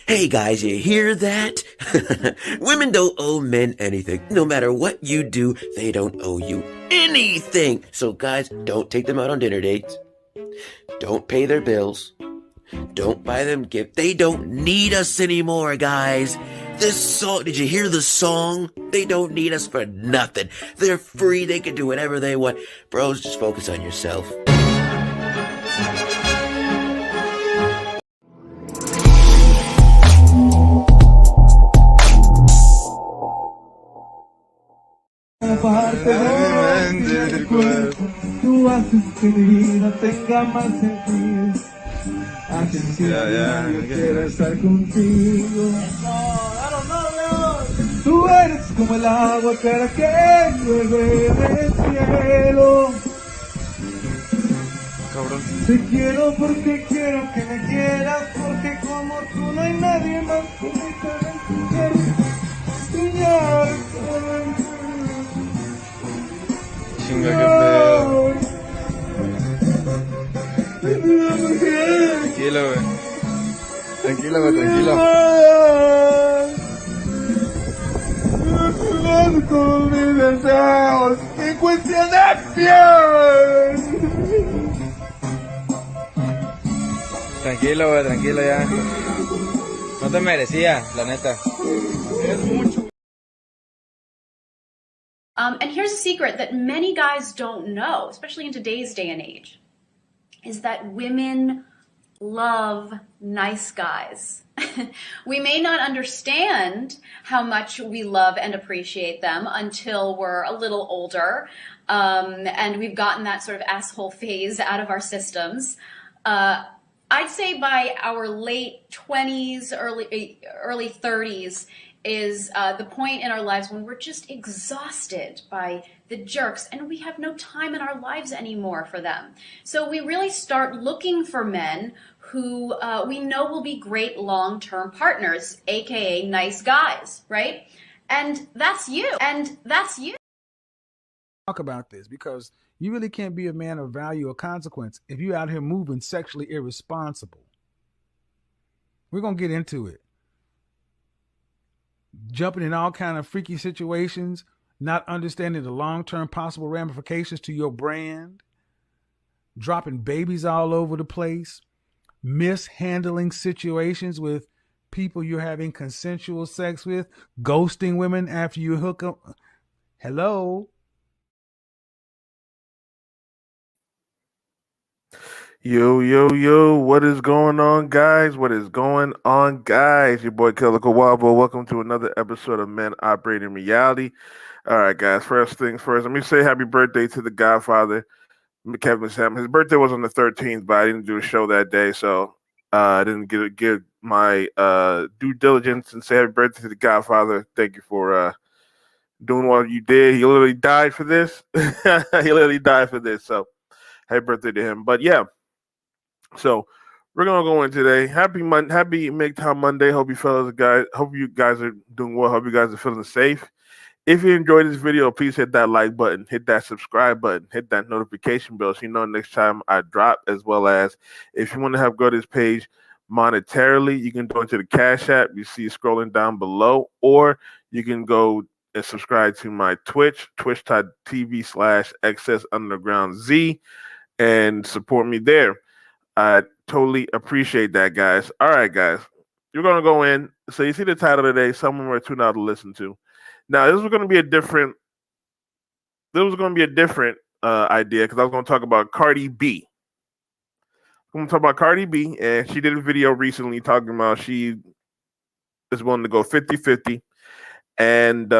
Hey guys, you hear that? Women don't owe men anything. No matter what you do, they don't owe you anything. So guys, don't take them out on dinner dates. Don't pay their bills. Don't buy them gifts. They don't need us anymore, guys. This song, did you hear the song? They don't need us for nothing. They're free. They can do whatever they want. Bros, just focus on yourself. Parte del cuerpo, tú haces que mi vida tenga más sentido. Haces que yo quiera estar contigo. Tú eres como el agua clara que llueve del cielo. Cabrón. Te quiero porque quiero que me quieras, porque como tú no hay nadie más que me quiera soñar. Chinga, qué pedo. Tranquilo, güey. Tranquilo, güey, tranquilo. Con mis deseos en cuestión de piel. Tranquilo, güey, tranquilo ya. No te merecía, la neta. And here's a secret that many guys don't know, especially in today's day and age, is that women love nice guys. We may not understand how much we love and appreciate them until we're a little older, and we've gotten that sort of asshole phase out of our systems. I'd say by our late 20s, early 30s, is the point in our lives when we're just exhausted by the jerks and we have no time in our lives anymore for them. So we really start looking for men who we know will be great long-term partners, aka nice guys, right? And that's you. Talk about this because you really can't be a man of value or consequence if you're out here moving sexually irresponsible. We're going to get into it. Jumping in all kind of freaky situations, not understanding the long-term possible ramifications to your brand, dropping babies all over the place, mishandling situations with people you're having consensual sex with, ghosting women after you hook up. Hello? Yo, what is going on, guys? What is going on, guys? Your boy Killer Kawabo. Welcome to another episode of Men Operating Reality. All right, guys, first things first, let me say happy birthday to the Godfather, Kevin Sam. His birthday was on the 13th, but I didn't do a show that day, so I didn't give my due diligence and say happy birthday to the Godfather. Thank you for doing what you did. He literally died for this. So happy birthday to him. But yeah. So we're gonna go in today. Happy MGTOW Monday. Hope you guys are doing well. Hope you guys are feeling safe. If you enjoyed this video, please hit that like button, hit that subscribe button, hit that notification bell so you know next time I drop, as well as if you want to help grow this page monetarily, you can go into the Cash App you see scrolling down below, or you can go and subscribe to my twitch.tv/XS_underground_Z and support me there. I totally appreciate that, guys. All right, guys. You're going to go in. So you see the title today, Someone We're Tuned Out to Listen To. Now, this was going to be a different idea because I was going to talk about Cardi B. I'm going to talk about Cardi B, and she did a video recently talking about she is willing to go 50-50, and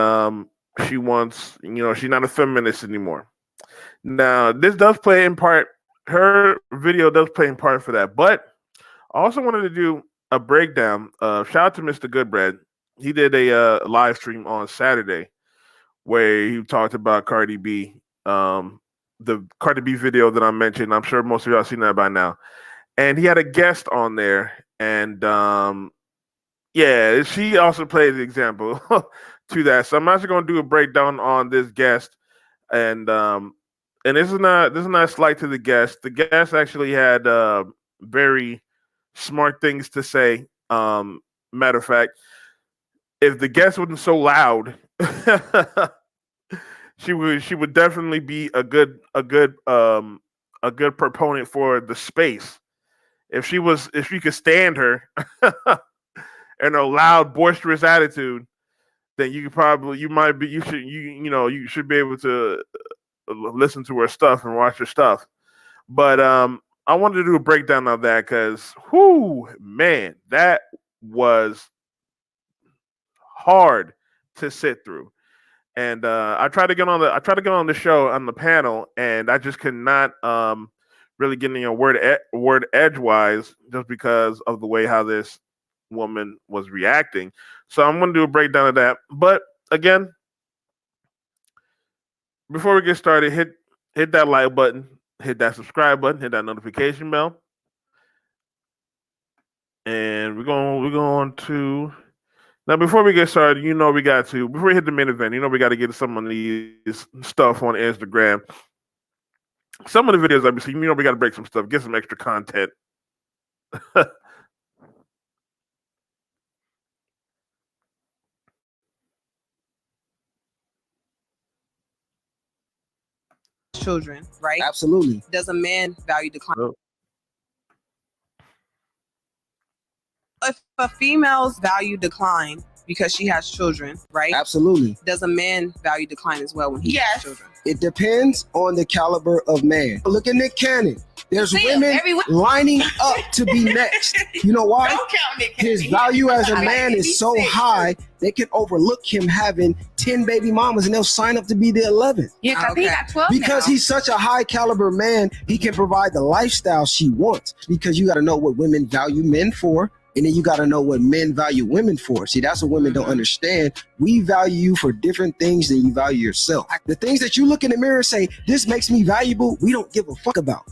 she wants, she's not a feminist anymore. Now, this does play in part, her video does play in part for that, but I also wanted to do a breakdown. Shout out to Mr. Goodbread. He did a live stream on Saturday where he talked about Cardi B, the Cardi B video that I mentioned. I'm sure most of y'all seen that by now. And he had a guest on there, and she also played the example to that. So I'm actually going to do a breakdown on this guest, and this is not a slight to the guest. The guest actually had very smart things to say. Matter of fact, if the guest wasn't so loud, she would definitely be a good proponent for the space. If she could stand her and a loud, boisterous attitude, then you should be able to listen to her stuff and watch her stuff. But I wanted to do a breakdown of that because, whoo, man, that was hard to sit through. And I tried to get on the show on the panel, and I just could not really get any word edgewise just because of the way how this woman was reacting. So I'm going to do a breakdown of that. But again, before we get started, hit that like button, hit that subscribe button, hit that notification bell, and we're going to. Now, before we get started, before we hit the main event, we got to get some of these stuff on Instagram. Some of the videos I've been seeing, we got to break some stuff, get some extra content. Children, right? Absolutely. Does a man value decline? Oh. If a female's value decline because she has children, right? Absolutely. Does a man value decline as well when he has children? It depends on the caliber of man. Look at Nick Cannon. There's women lining up to be next. You know why? His value as a man is so high, they can overlook him having 10 baby mamas and they'll sign up to be the 11th. Yeah, because he got 12 Because now. he's such a high caliber man, he can provide the lifestyle she wants. Because you got to know what women value men for. And then you got to know what men value women for. See, that's what women don't understand. We value you for different things than you value yourself. The things that you look in the mirror and say, this makes me valuable, we don't give a fuck about.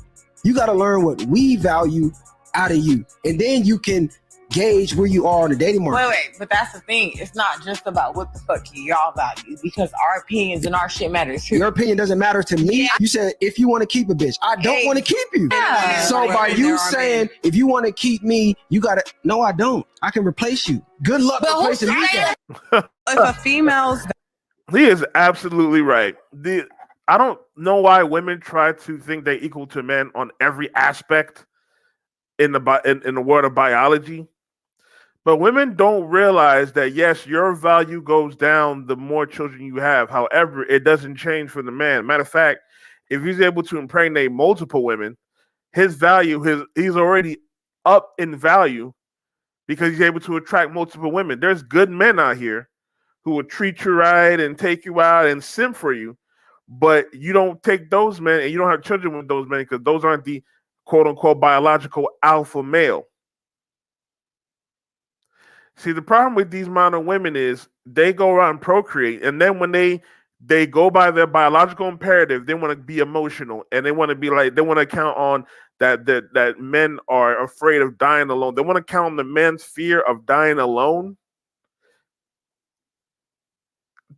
You got to learn what we value out of you. And then you can gauge where you are on the dating market. Wait, but that's the thing. It's not just about what the fuck y'all value, because our opinions and our shit matters too. Your opinion doesn't matter to me. Yeah. You said, if you want to keep a bitch, I don't want to keep you. Yeah. So by you saying, if you want to keep me, you got to, no, I don't. I can replace you. Good luck But who's replacing me. saying- If a female's He is absolutely right. I don't know why women try to think they equal to men on every aspect in the world of biology. But women don't realize that, yes, your value goes down the more children you have. However, it doesn't change for the man. Matter of fact, if he's able to impregnate multiple women, his value, he's already up in value because he's able to attract multiple women. There's good men out here who will treat you right and take you out and simp for you, but you don't take those men and you don't have children with those men because those aren't the quote-unquote biological alpha male. See, the problem with these modern women is they go around and procreate, and then when they go by their biological imperative, they want to be emotional, and they want to be like, they want to count on that men are afraid of dying alone. They want to count on the men's fear of dying alone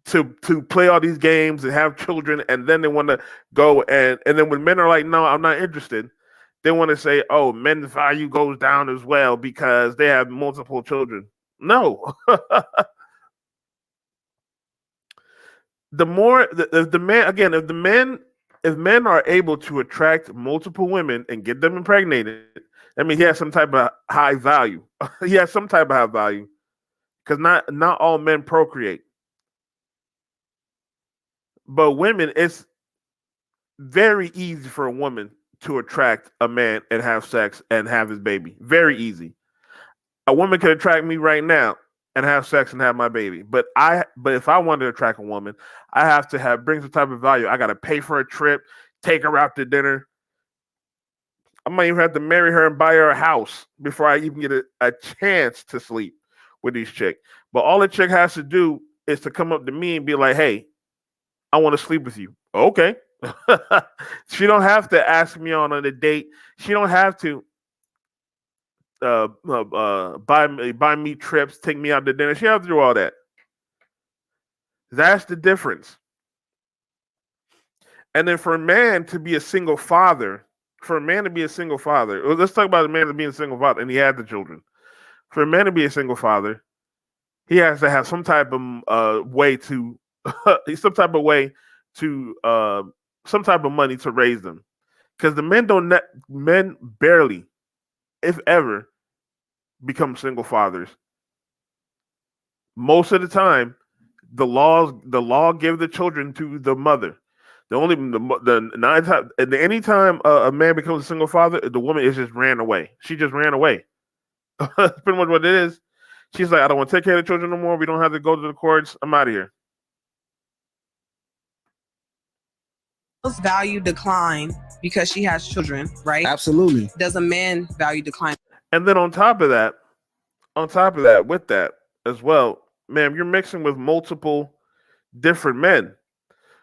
to play all these games and have children, and then they want to go and then when men are like, no, I'm not interested, they want to say, oh, men's value goes down as well because they have multiple children. No. If men are able to attract multiple women and get them impregnated, I mean, he has some type of high value. He has some type of high value because not all men procreate. But women, it's very easy for a woman to attract a man and have sex and have his baby. Very easy. A woman can attract me right now and have sex and have my baby. But if I want to attract a woman, I have to bring some type of value. I got to pay for a trip, take her out to dinner. I might even have to marry her and buy her a house before I even get a chance to sleep with these chicks. But all the chick has to do is to come up to me and be like, hey, I want to sleep with you. Okay. She don't have to ask me on a date. She don't have to buy me trips, take me out to dinner. She have to do all that. That's the difference. And then for a man to be a single father, let's talk about a man being a single father, and he had the children. For a man to be a single father, he has to have some type of way to, some type of way to, some type of money to raise them. Because the men barely, if ever, become single fathers. Most of the time, the law give the children to the mother. The nine time and any time a man becomes a single father, the woman is just ran away. She just ran away. That's pretty much what it is. She's like, I don't want to take care of the children no more. We don't have to go to the courts. I'm out of here. Value decline because she has children, right? Absolutely. Does a man value decline? And then on top of that, with that as well, ma'am, you're mixing with multiple different men.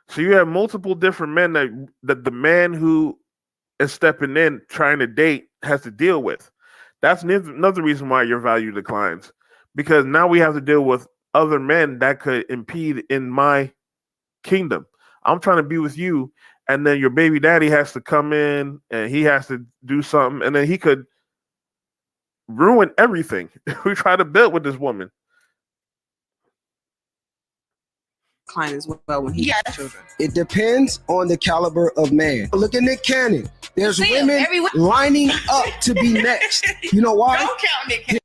So you have multiple different men that the man who is stepping in trying to date has to deal with. That's another reason why your value declines, because now we have to deal with other men that could impede in my kingdom. I'm trying to be with you, and then your baby daddy has to come in and he has to do something, and then he could ruin everything we try to build with this woman. Decline as well when he has children. It depends on the caliber of man. Look at Nick Cannon. There's women lining up to be next. You know why? Don't count Nick Cannon.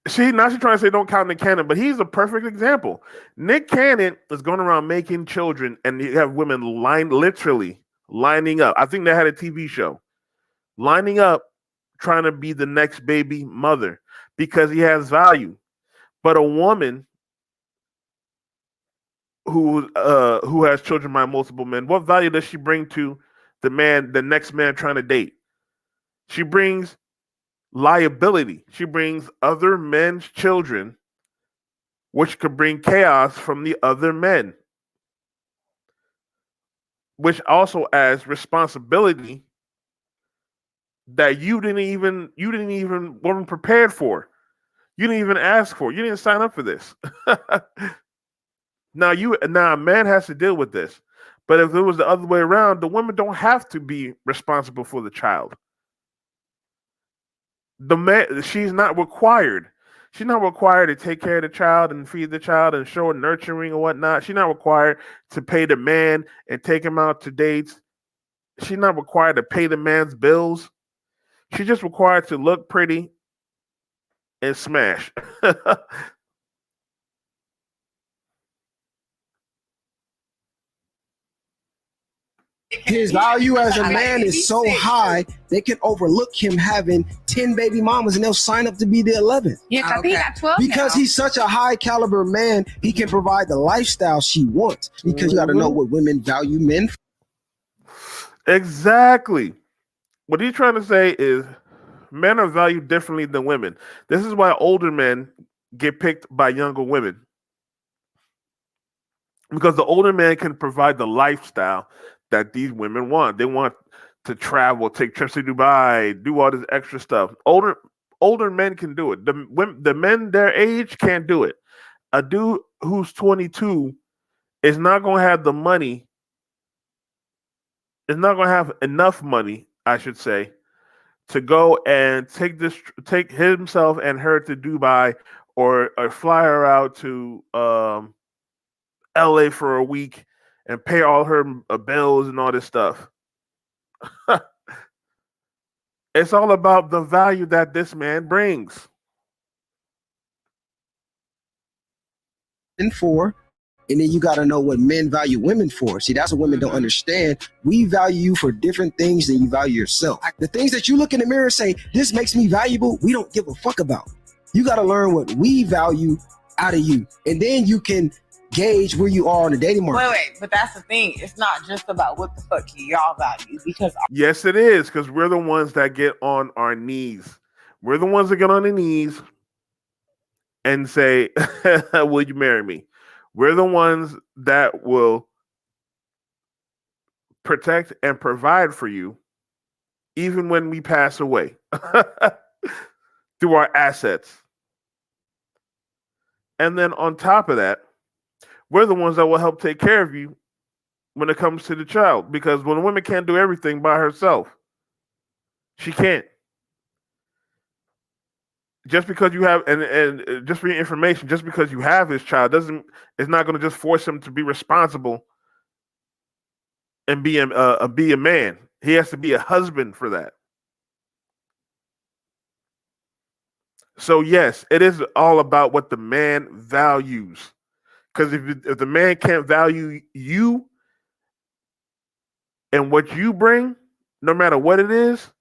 She's trying to say don't count Nick Cannon, but he's a perfect example. Nick Cannon is going around making children, and you have women literally lining up. I think they had a TV show lining up, trying to be the next baby mother because he has value. But a woman who has children by multiple men, what value does she bring to the next man trying to date? She brings liability. She brings other men's children, which could bring chaos from the other men, which also adds responsibility that you didn't even weren't prepared for. You didn't even ask for. You didn't sign up for this. Now a man has to deal with this. But if it was the other way around, the women don't have to be responsible for the child. The man, she's not required. She's not required to take care of the child and feed the child and show nurturing and whatnot. She's not required to pay the man and take him out to dates. She's not required to pay the man's bills. She's just required to look pretty and smash. His value as a man is so high, they can overlook him having 10 baby mamas and they'll sign up to be the 11th. Yeah, because he got 12 Because now. he's such a high caliber man, he can provide the lifestyle she wants. Because you got to know what women value men for. Exactly. What he's trying to say is men are valued differently than women. This is why older men get picked by younger women. Because the older man can provide the lifestyle that these women want. They want to travel, take trips to Dubai, do all this extra stuff. Older men can do it. The men their age can't do it. A dude who's 22 is not going to have the money. Is not going to have enough money, I should say, to go and take himself and her to Dubai or fly her out to LA for a week and pay all her bills and all this stuff. It's all about the value that this man brings. For, and then you got to know what men value women for. See, that's what women don't understand. We value you for different things than you value yourself. The things that you look in the mirror and say, this makes me valuable, we don't give a fuck about. You got to learn what we value out of you. And then you can gauge where you are on the dating market. Wait, but that's the thing. It's not just about what the fuck y'all value, because Yes, it is, because we're the ones that get on our knees. We're the ones that get on the knees and say, will you marry me? We're the ones that will protect and provide for you even when we pass away through our assets. And then on top of that, we're the ones that will help take care of you when it comes to the child. Because when a woman can't do everything by herself, she can't. just because you have and just for your information, just because you have his child it's not going to just force him to be responsible and be a man. He has to be a husband for that. So yes, it is all about what the man values. Because if the man can't value you and what you bring, no matter what it is,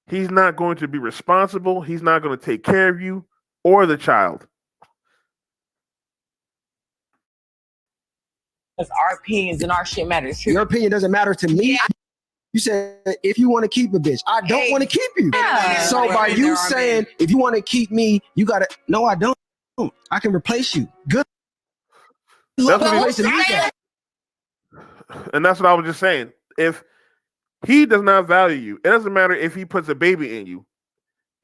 he's not going to be responsible. He's not going to take care of you or the child. Because our opinions and our shit matters too. Your opinion doesn't matter to me. Yeah. You said if you want to keep a bitch, I don't want to keep you. Yeah. So by you saying if you want to keep me, you gotta. No, I don't. I can replace you. Good. That's what and that's what I was just saying. If he does not value you, it doesn't matter if he puts a baby in you.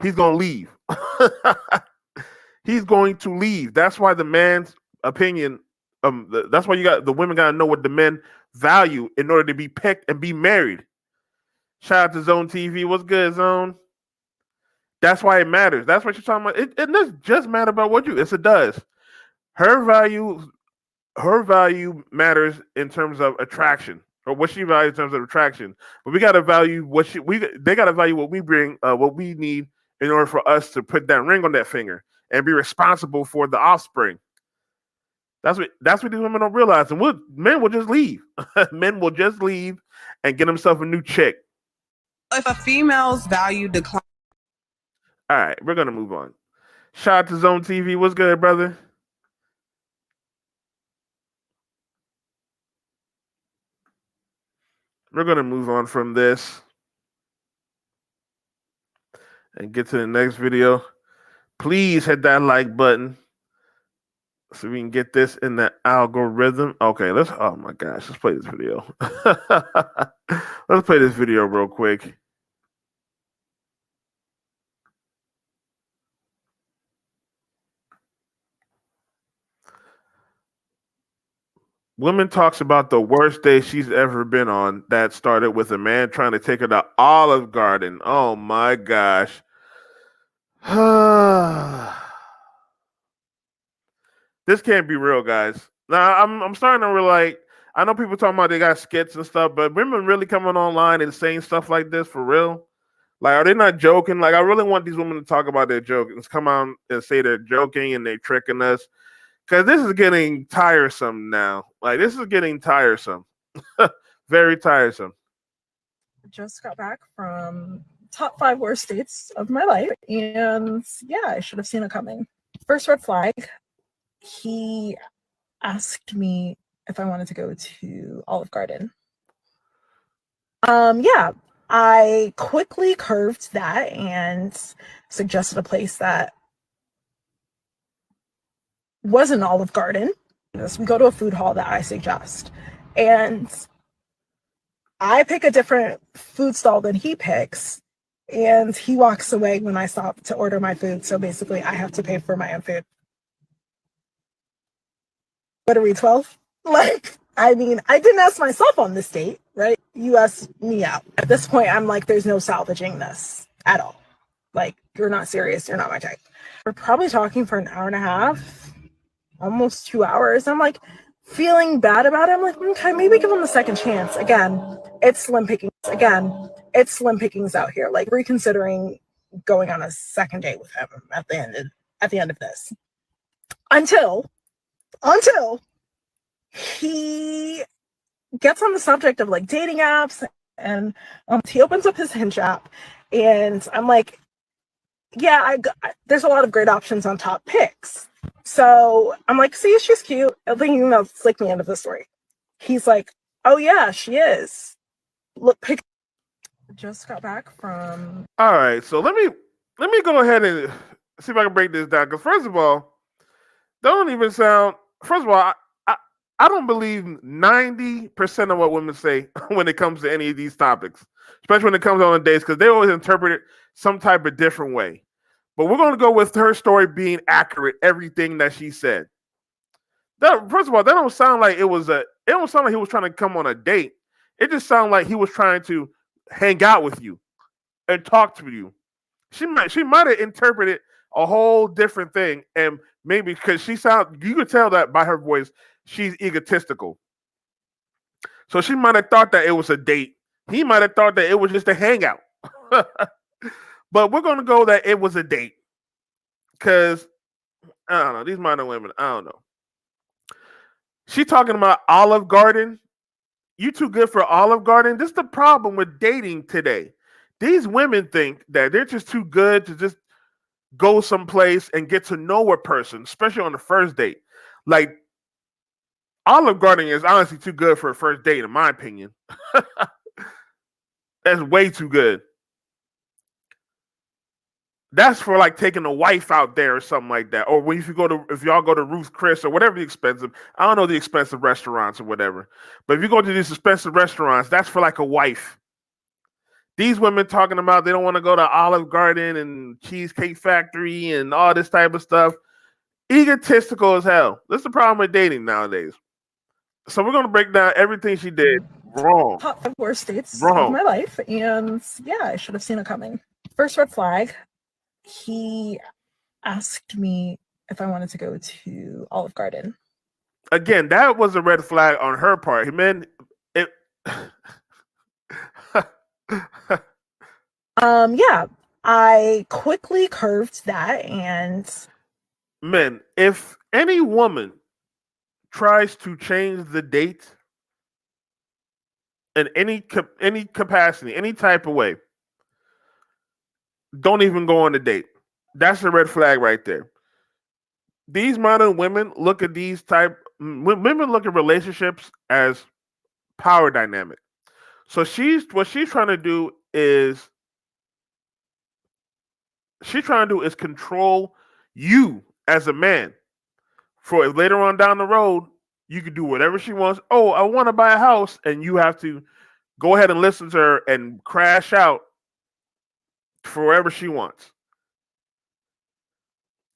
He's gonna leave. He's going to leave. That's why the man's opinion. That's why the women gotta know what the men value in order to be picked and be married. Shout out to Zone TV. What's good, Zone? That's why it matters. That's what you're talking about. It doesn't just matter about what you. Yes, it does. Her value matters in terms of attraction, or what she values in terms of attraction. But we gotta value they gotta value what we bring, what we need in order for us to put that ring on that finger and be responsible for the offspring. That's what these women don't realize. And men will just leave. Men will just leave and get himself a new chick. If a female's value declines. All right, we're gonna move on. Shout out to Zone TV. What's good, brother? We're gonna move on from this and get to the next video. Please hit that like button so we can get this in the algorithm. Okay, oh my gosh, let's play this video. Let's play this video real quick. Woman talks about the worst day she's ever been on that started with a man trying to take her to Olive Garden. Oh my gosh. This can't be real, guys. Now I'm starting to realize, I know people talking about they got skits and stuff, but women really coming online and saying stuff like this for real? Like, are they not joking? Like, I really want these women to talk about their jokes, come on and say they're joking and they're tricking us. Because this is getting tiresome now. Like, this is getting tiresome. Very tiresome. Just got back from top 5 worst dates of my life. And yeah, I should have seen it coming. First red flag, he asked me if I wanted to go to Olive Garden. Yeah, I quickly curved that and suggested a place that was an Olive Garden. We go to a food hall that I suggest. And I pick a different food stall than he picks. And he walks away when I stop to order my food. So basically, I have to pay for my own food. What are we, 12? Like, I mean, I didn't ask myself on this date, right? You asked me out. At this point, I'm like, there's no salvaging this at all. Like, you're not serious. You're not my type. We're probably talking for an hour and a half. Almost 2 hours. I'm like feeling bad about it. I'm like, okay, maybe give him a second chance. Again, it's slim pickings out here. Like, reconsidering going on a second date with him at the end of this. Until he gets on the subject of like dating apps, and he opens up his Hinge app, and I'm like, yeah, there's a lot of great options on top picks. So I'm like, see, she's cute. I think that's like the end of the story. He's like, oh yeah, she is. Look, just got back from. All right, so let me go ahead and see if I can break this down. Because first of all, don't even sound. First of all, I don't believe 90% of what women say when it comes to any of these topics, especially when it comes on dates, because they always interpret it some type of different way. But we're going to go with her story being accurate, everything that she said. First of all, that don't sound like it don't sound like he was trying to come on a date. It just sounded like he was trying to hang out with you and talk to you. She might have interpreted a whole different thing. And maybe because you could tell that by her voice, she's egotistical. So she might have thought that it was a date. He might have thought that it was just a hangout. But we're going to go that it was a date. Because, I don't know, these modern women, I don't know. She talking about Olive Garden. You too good for Olive Garden? This is the problem with dating today. These women think that they're just too good to just go someplace and get to know a person, especially on the first date. Like, Olive Garden is honestly too good for a first date, in my opinion. That's way too good. That's for like taking a wife out there or something like that. Or if y'all go to Ruth Chris or whatever the expensive, I don't know the expensive restaurants or whatever. But if you go to these expensive restaurants, that's for like a wife. These women talking about they don't want to go to Olive Garden and Cheesecake Factory and all this type of stuff. Egotistical as hell. That's the problem with dating nowadays. So we're going to break down everything she did wrong. Top 5 worst dates Wrong. of my life. And yeah, I should have seen it coming. First red flag, he asked me if I wanted to go to Olive Garden. Again, that was a red flag on her part. He meant it. Yeah, I quickly curved that, and Men, if any woman tries to change the date in any capacity, any type of way, don't even go on the date. That's a red flag right there. These modern women look at women look at relationships as power dynamic. So what she's trying to do is control you as a man. For later on down the road, you can do whatever she wants. Oh, I want to buy a house, and you have to go ahead and listen to her and crash out for wherever she wants.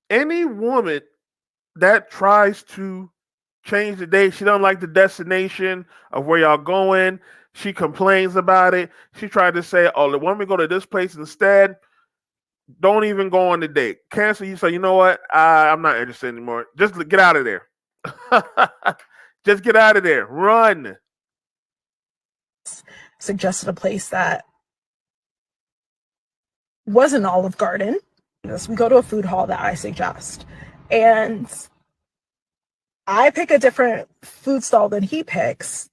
Any woman that tries to change the date, she don't like the destination of where y'all going. She complains about it. She tried to say, "Oh, why don't we go to this place instead?" Don't even go on the date. Cancel. You say, "You know what? I'm not interested anymore. Just get out of there. Just get out of there. Run." suggested a place that was an Olive Garden. We go to a food hall that I suggest, and I pick a different food stall than he picks,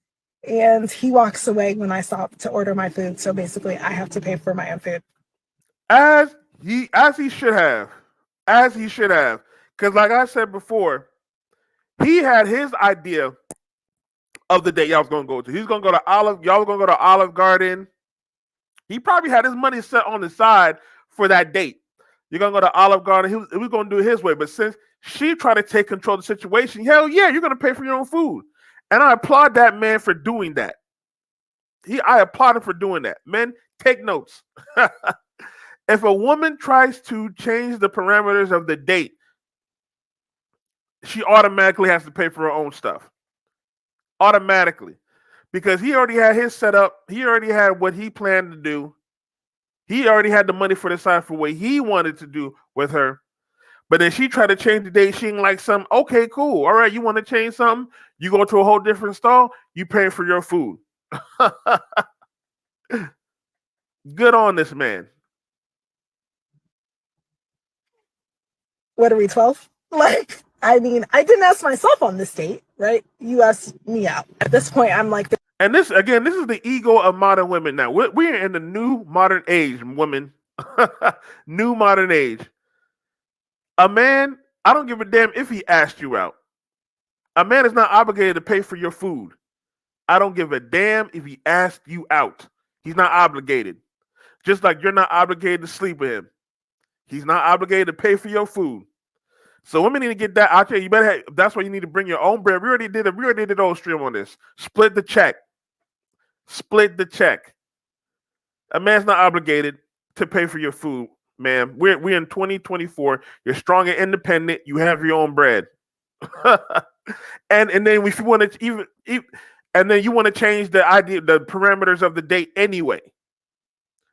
and he walks away when I stop to order my food. So basically, I have to pay for my own food. As he should have. Because like I said before, he had his idea of the date y'all was gonna go to. He's gonna go to y'all were gonna go to Olive Garden. He probably had his money set on the side for that date. You're gonna go to Olive Garden. He was gonna do it his way, but since she tried to take control of the situation, hell yeah, you're gonna pay for your own food. And I applaud that man for doing that. I applaud him for doing that. Men, take notes. If a woman tries to change the parameters of the date, she automatically has to pay for her own stuff. Automatically. Because he already had his setup. He already had what he planned to do. He already had the money for the side for what he wanted to do with her. But then she tried to change the date. She ain't like something. Okay, cool. All right, you want to change something? You go to a whole different stall. You pay for your food. Good on this man. What are we, 12? Like, I mean, I didn't ask myself on this date, right? You asked me out. At this point, I'm like... And this is the ego of modern women now. We're in the new modern age, women. New modern age. A man, I don't give a damn if he asked you out. A man is not obligated to pay for your food. I don't give a damn if he asked you out. He's not obligated. Just like you're not obligated to sleep with him. He's not obligated to pay for your food. So women need to get that out there. You better that's why you need to bring your own bread. We already did a whole stream on this. Split the check. Split the check. A man's not obligated to pay for your food, man. We're in 2024. You're strong and independent. You have your own bread. and then if you want to and then you want to change the idea, the parameters of the date anyway.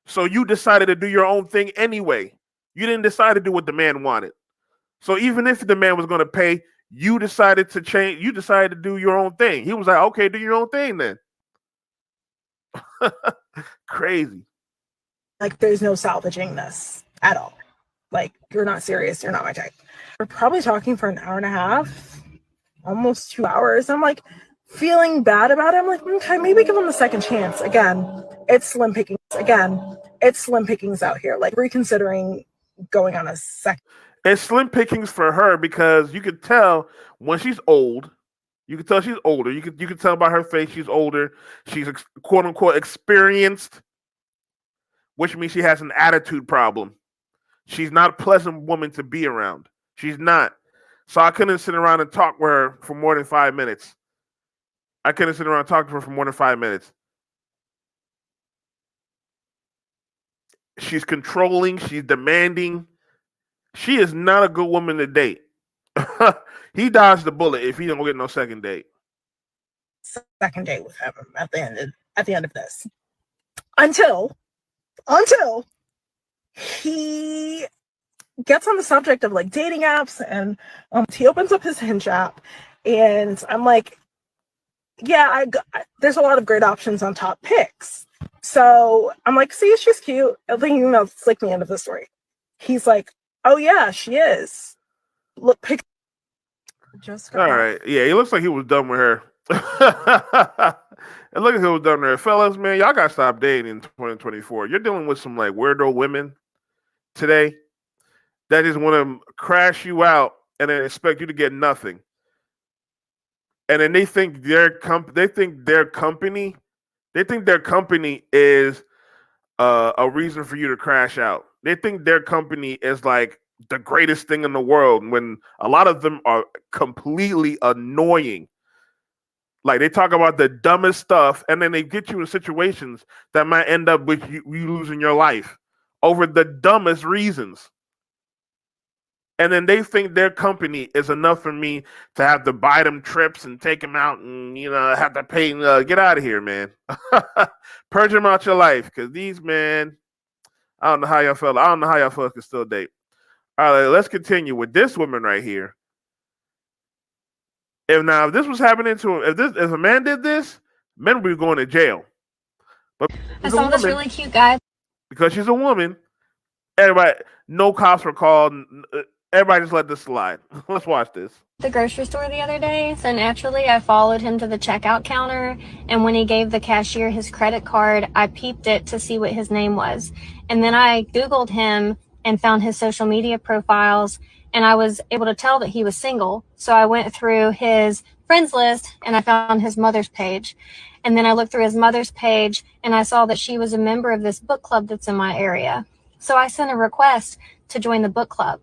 So you decided to do your own thing anyway. You didn't decide to do what the man wanted. So even if the man was going to pay, you decided to change. You decided to do your own thing. He was like, okay, do your own thing then. Crazy. Like, there's no salvaging this at all. Like, you're not serious. You're not my type. We're probably talking for an hour and a half, almost 2 hours. I'm like feeling bad about it. I'm like, okay, maybe give him a second chance. Again, it's slim pickings. Out here. Like, reconsidering going on a second. It's slim pickings for her because you could tell when she's old. You could tell she's older. You could tell by her face she's older. She's quote unquote experienced, which means she has an attitude problem. She's not a pleasant woman to be around. She's not. So I couldn't sit around and talk with her for more than 5 minutes. She's controlling. She's demanding. She is not a good woman to date. He dodged the bullet if he don't get no second date. Second date with him at the end of this. Until he gets on the subject of like dating apps, and he opens up his Hinge app, and I'm like, yeah, there's a lot of great options on top picks. So I'm like, see, she's cute. I think that's like the end of the story. He's like, oh yeah, she is. Look, pick. Just all right, yeah, he looks like he was done with her. And look at who was done with her, fellas. Man, y'all gotta stop dating in 2024. You're dealing with some like weirdo women today that just want to crash you out and then expect you to get nothing. And then they think their company is a reason for you to crash out. They think their company is like the greatest thing in the world when a lot of them are completely annoying. Like, they talk about the dumbest stuff, and then they get you in situations that might end up with you losing your life over the dumbest reasons. And then they think their company is enough for me to have to buy them trips and take them out and, have to pay. Get out of here, man. Purge them out your life, because these, man, I don't know how y'all feel. I don't know how y'all feel can still date. All right, let's continue with this woman right here. If this was happening to him, if a man did this, men would be going to jail. But I saw this really cute guy. Because she's a woman, everybody, no cops were called. Everybody just let this slide. Let's watch this. The grocery store the other day, so naturally I followed him to the checkout counter, and when he gave the cashier his credit card, I peeped it to see what his name was. And then I Googled him and found his social media profiles, and I was able to tell that he was single. So I went through his friends list and I found his mother's page. And then I looked through his mother's page and I saw that she was a member of this book club that's in my area. So I sent a request to join the book club.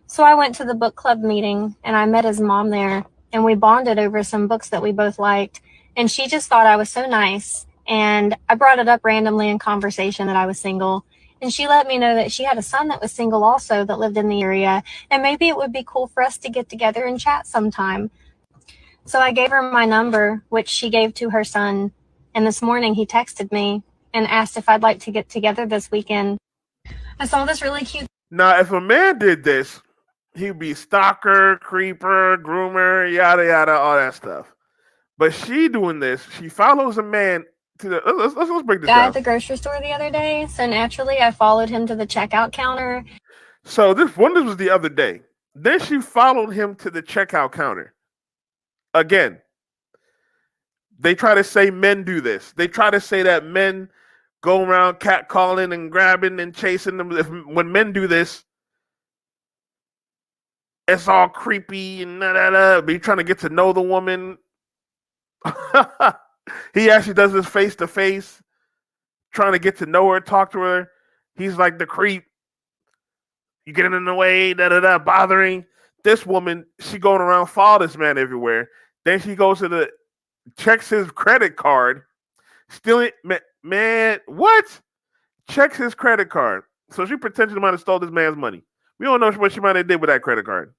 So I went to the book club meeting and I met his mom there, and we bonded over some books that we both liked. And she just thought I was so nice. And I brought it up randomly in conversation that I was single. And she let me know that she had a son that was single also that lived in the area. And maybe it would be cool for us to get together and chat sometime. So I gave her my number, which she gave to her son. And this morning he texted me and asked if I'd like to get together this weekend. I saw this really cute. Now, if a man did this, he'd be stalker, creeper, groomer, yada, yada, all that stuff. But she doing this, she follows a man to the, let's break this down. At the grocery store the other day, so naturally I followed him to the checkout counter. So this was the other day. Then she followed him to the checkout counter. Again, they try to say men do this. They try to say that men go around catcalling and grabbing and chasing them. When men do this, it's all creepy and but you're trying to get to know the woman. He actually does this face to face, trying to get to know her, talk to her. He's like the creep. You getting in the way, bothering. This woman, she going around, follow this man everywhere. Then she goes to checks his credit card, stealing. Man, what? Checks his credit card. So she potentially might have stole this man's money. We don't know what she might have did with that credit card.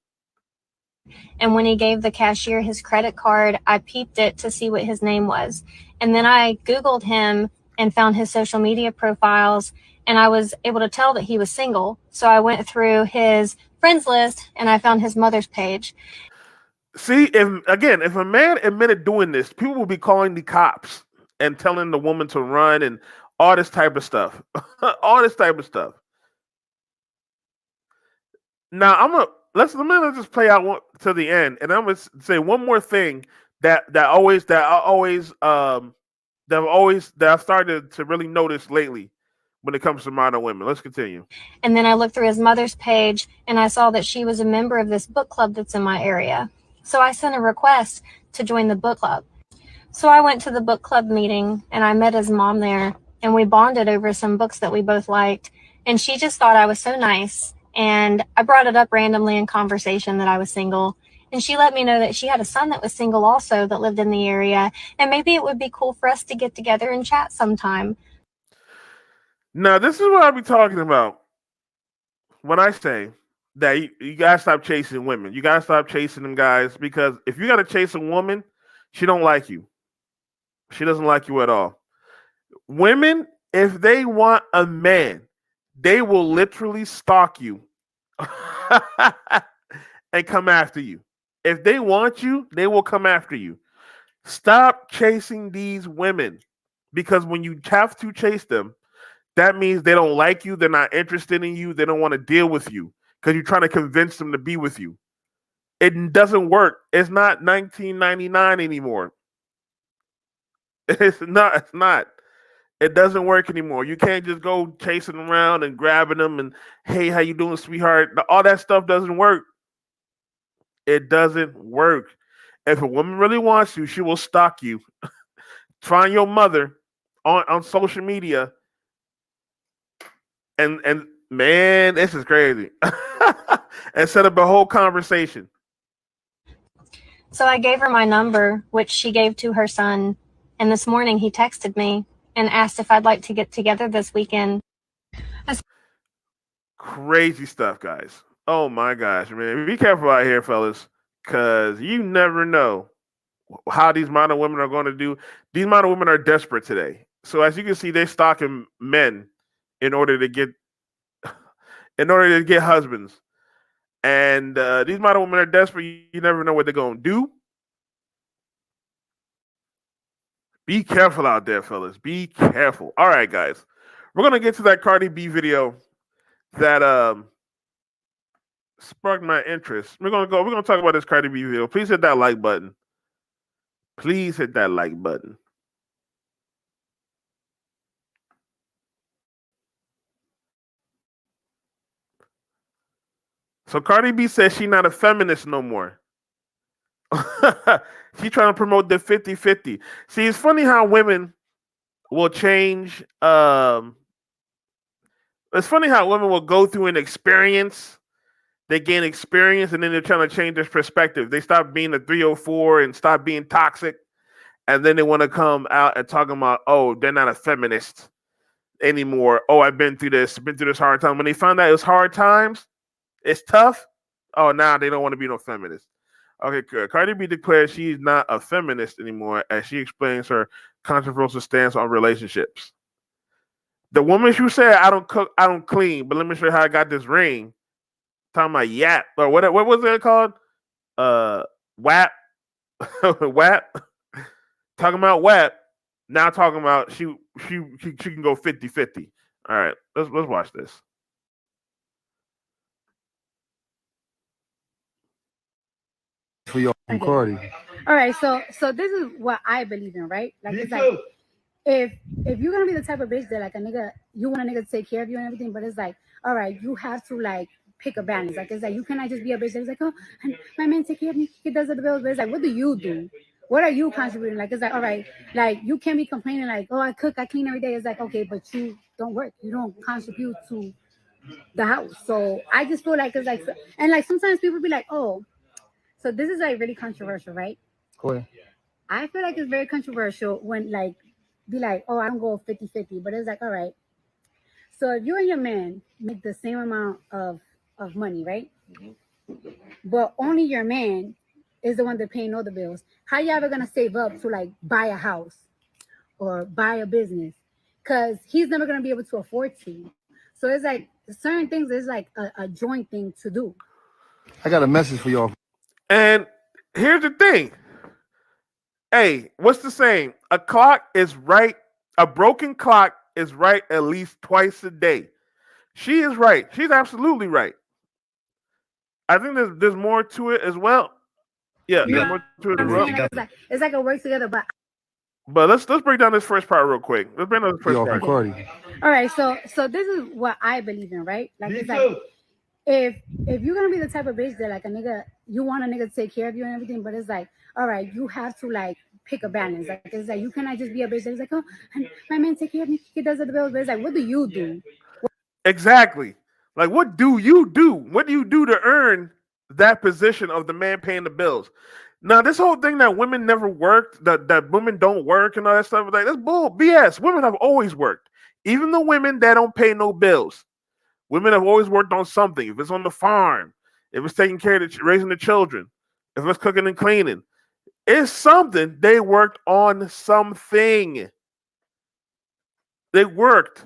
And when he gave the cashier his credit card, I peeped it to see what his name was. And then I Googled him and found his social media profiles. and I was able to tell that he was single. So I went through his friends list and I found his mother's page. See, if a man admitted doing this, people will be calling the cops and telling the woman to run and all this type of stuff. All this type of stuff. Now let me just play out to the end, and I'm gonna say one more thing that I've started to really notice lately when it comes to modern women. Let's continue. And then I looked through his mother's page and I saw that she was a member of this book club that's in my area. So I sent a request to join the book club. So I went to the book club meeting and I met his mom there, and we bonded over some books that we both liked. And she just thought I was so nice. And I brought it up randomly in conversation that I was single. And she let me know that she had a son that was single also that lived in the area. And maybe it would be cool for us to get together and chat sometime. Now, this is what I be talking about when I say that you gotta stop chasing women. You gotta stop chasing them guys, because if you gotta chase a woman, she don't like you. She doesn't like you at all. Women, if they want a man, they will literally stalk you and come after you. If they want you, they will come after you. Stop chasing these women, because when you have to chase them, that means they don't like you. They're not interested in you. They don't want to deal with you because you're trying to convince them to be with you. It doesn't work. It's not 1999 anymore. It's not. It doesn't work anymore. You can't just go chasing around and grabbing them and, hey, how you doing, sweetheart? All that stuff doesn't work. It doesn't work. If a woman really wants you, she will stalk you. Find your mother on social media. And man, this is crazy. And set up a whole conversation. So I gave her my number, which she gave to her son. And this morning he texted me and asked if I'd like to get together this weekend. Crazy stuff, guys. Oh my gosh, man. Be careful out here, fellas, because you never know how these modern women are going to do. These modern women are desperate today. So as you can see, they're stalking men in order to get husbands. And these modern women are desperate. You never know what they're going to do. Be careful out there, fellas. Be careful. All right, guys. We're going to get to that Cardi B video that sparked my interest. We're going to talk about this Cardi B video. Please hit that like button. Please hit that like button. So Cardi B says she's not a feminist no more. She's trying to promote the 50-50. See, it's funny how women will change. It's funny how women will go through an experience. They gain experience, and then they're trying to change their perspective. They stop being a 304 and stop being toxic. And then they want to come out and talk about, oh, they're not a feminist anymore. Oh, I've been through this hard time. When they found out it was hard times, it's tough. Oh, now they don't want to be no feminist. Okay, good. Cardi B declares she's not a feminist anymore as she explains her controversial stance on relationships. The woman who said, I don't cook, I don't clean, but let me show you how I got this ring. Talking about yap. Or what was it called? WAP. WAP. Talking about WAP. Now talking about she can go 50-50. All right, let's watch this. For your Cardi. All right, so this is what I believe in, right? Like, it's like if you're gonna be the type of bitch that like a nigga, you want a nigga to take care of you and everything, but it's like, all right, you have to like pick a balance. Like, it's like you cannot just be a bitch that's like, oh, my man take care of me, he does the bills, but it's like, what do you do? What are you contributing? Like, it's like, all right, like you can't be complaining like, oh, I cook, I clean every day. It's like, okay, but you don't work, you don't contribute to the house. So I just feel like it's like, and like sometimes people be like, oh. So this is like really controversial, right? Go ahead. I feel like it's very controversial when like be like, oh, I don't go 50-50, but it's like, all right. So if you and your man make the same amount of money, right? But only your man is the one that paying all the bills. How you ever gonna save up to like buy a house or buy a business? Because he's never gonna be able to afford to. So it's like certain things is like a joint thing to do. I got a message for y'all. And here's the thing. Hey, what's the saying? A clock is right. A broken clock is right at least twice a day. She is right. She's absolutely right. I think there's more to it as well. Yeah, You there's know more to it what as I'm well. saying? Like, it's like a work together, but But let's break down this first part real quick. Let's break down this first Y'all from part. Cardi. all right. So this is what I believe in, right? Like it's like if you're gonna be the type of bitch that like a nigga, you want a nigga to take care of you and everything, but it's like, all right, you have to like pick a balance. Like it's like you cannot just be a bitch that's like, oh, my man take care of me, he does the bills, but it's like, what do you do? Exactly. Like, what do you do? What do you do to earn that position of the man paying the bills? Now, this whole thing that women never worked, that women don't work and all that stuff, like that's bull BS. Women have always worked. Even the women that don't pay no bills. Women have always worked on something. If it's on the farm, if it's taking care of raising the children, if it's cooking and cleaning, it's something. They worked on something. They worked.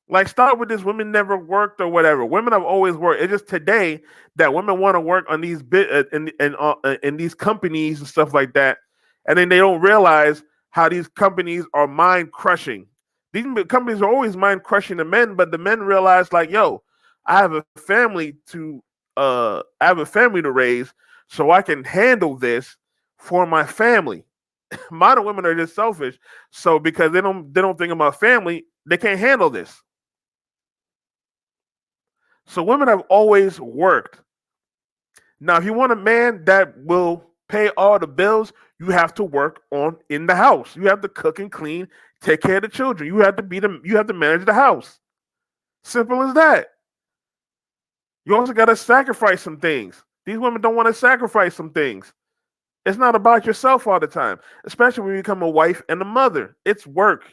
Like, start with this. Women never worked or whatever. Women have always worked. It's just today that women want to work on these in these companies and stuff like that, and then they don't realize how these companies are mind crushing. These companies are always mind crushing the men, but the men realize, like, yo, I have a family to raise, so I can handle this for my family. Modern women are just selfish, so because they don't think about family, they can't handle this. So women have always worked. Now, if you want a man that will pay all the bills, you have to work on in the house. You have to cook and clean, take care of the children. You have to manage the house. Simple as that. You also got to sacrifice some things. These women don't want to sacrifice some things. It's not about yourself all the time, especially when you become a wife and a mother. It's work.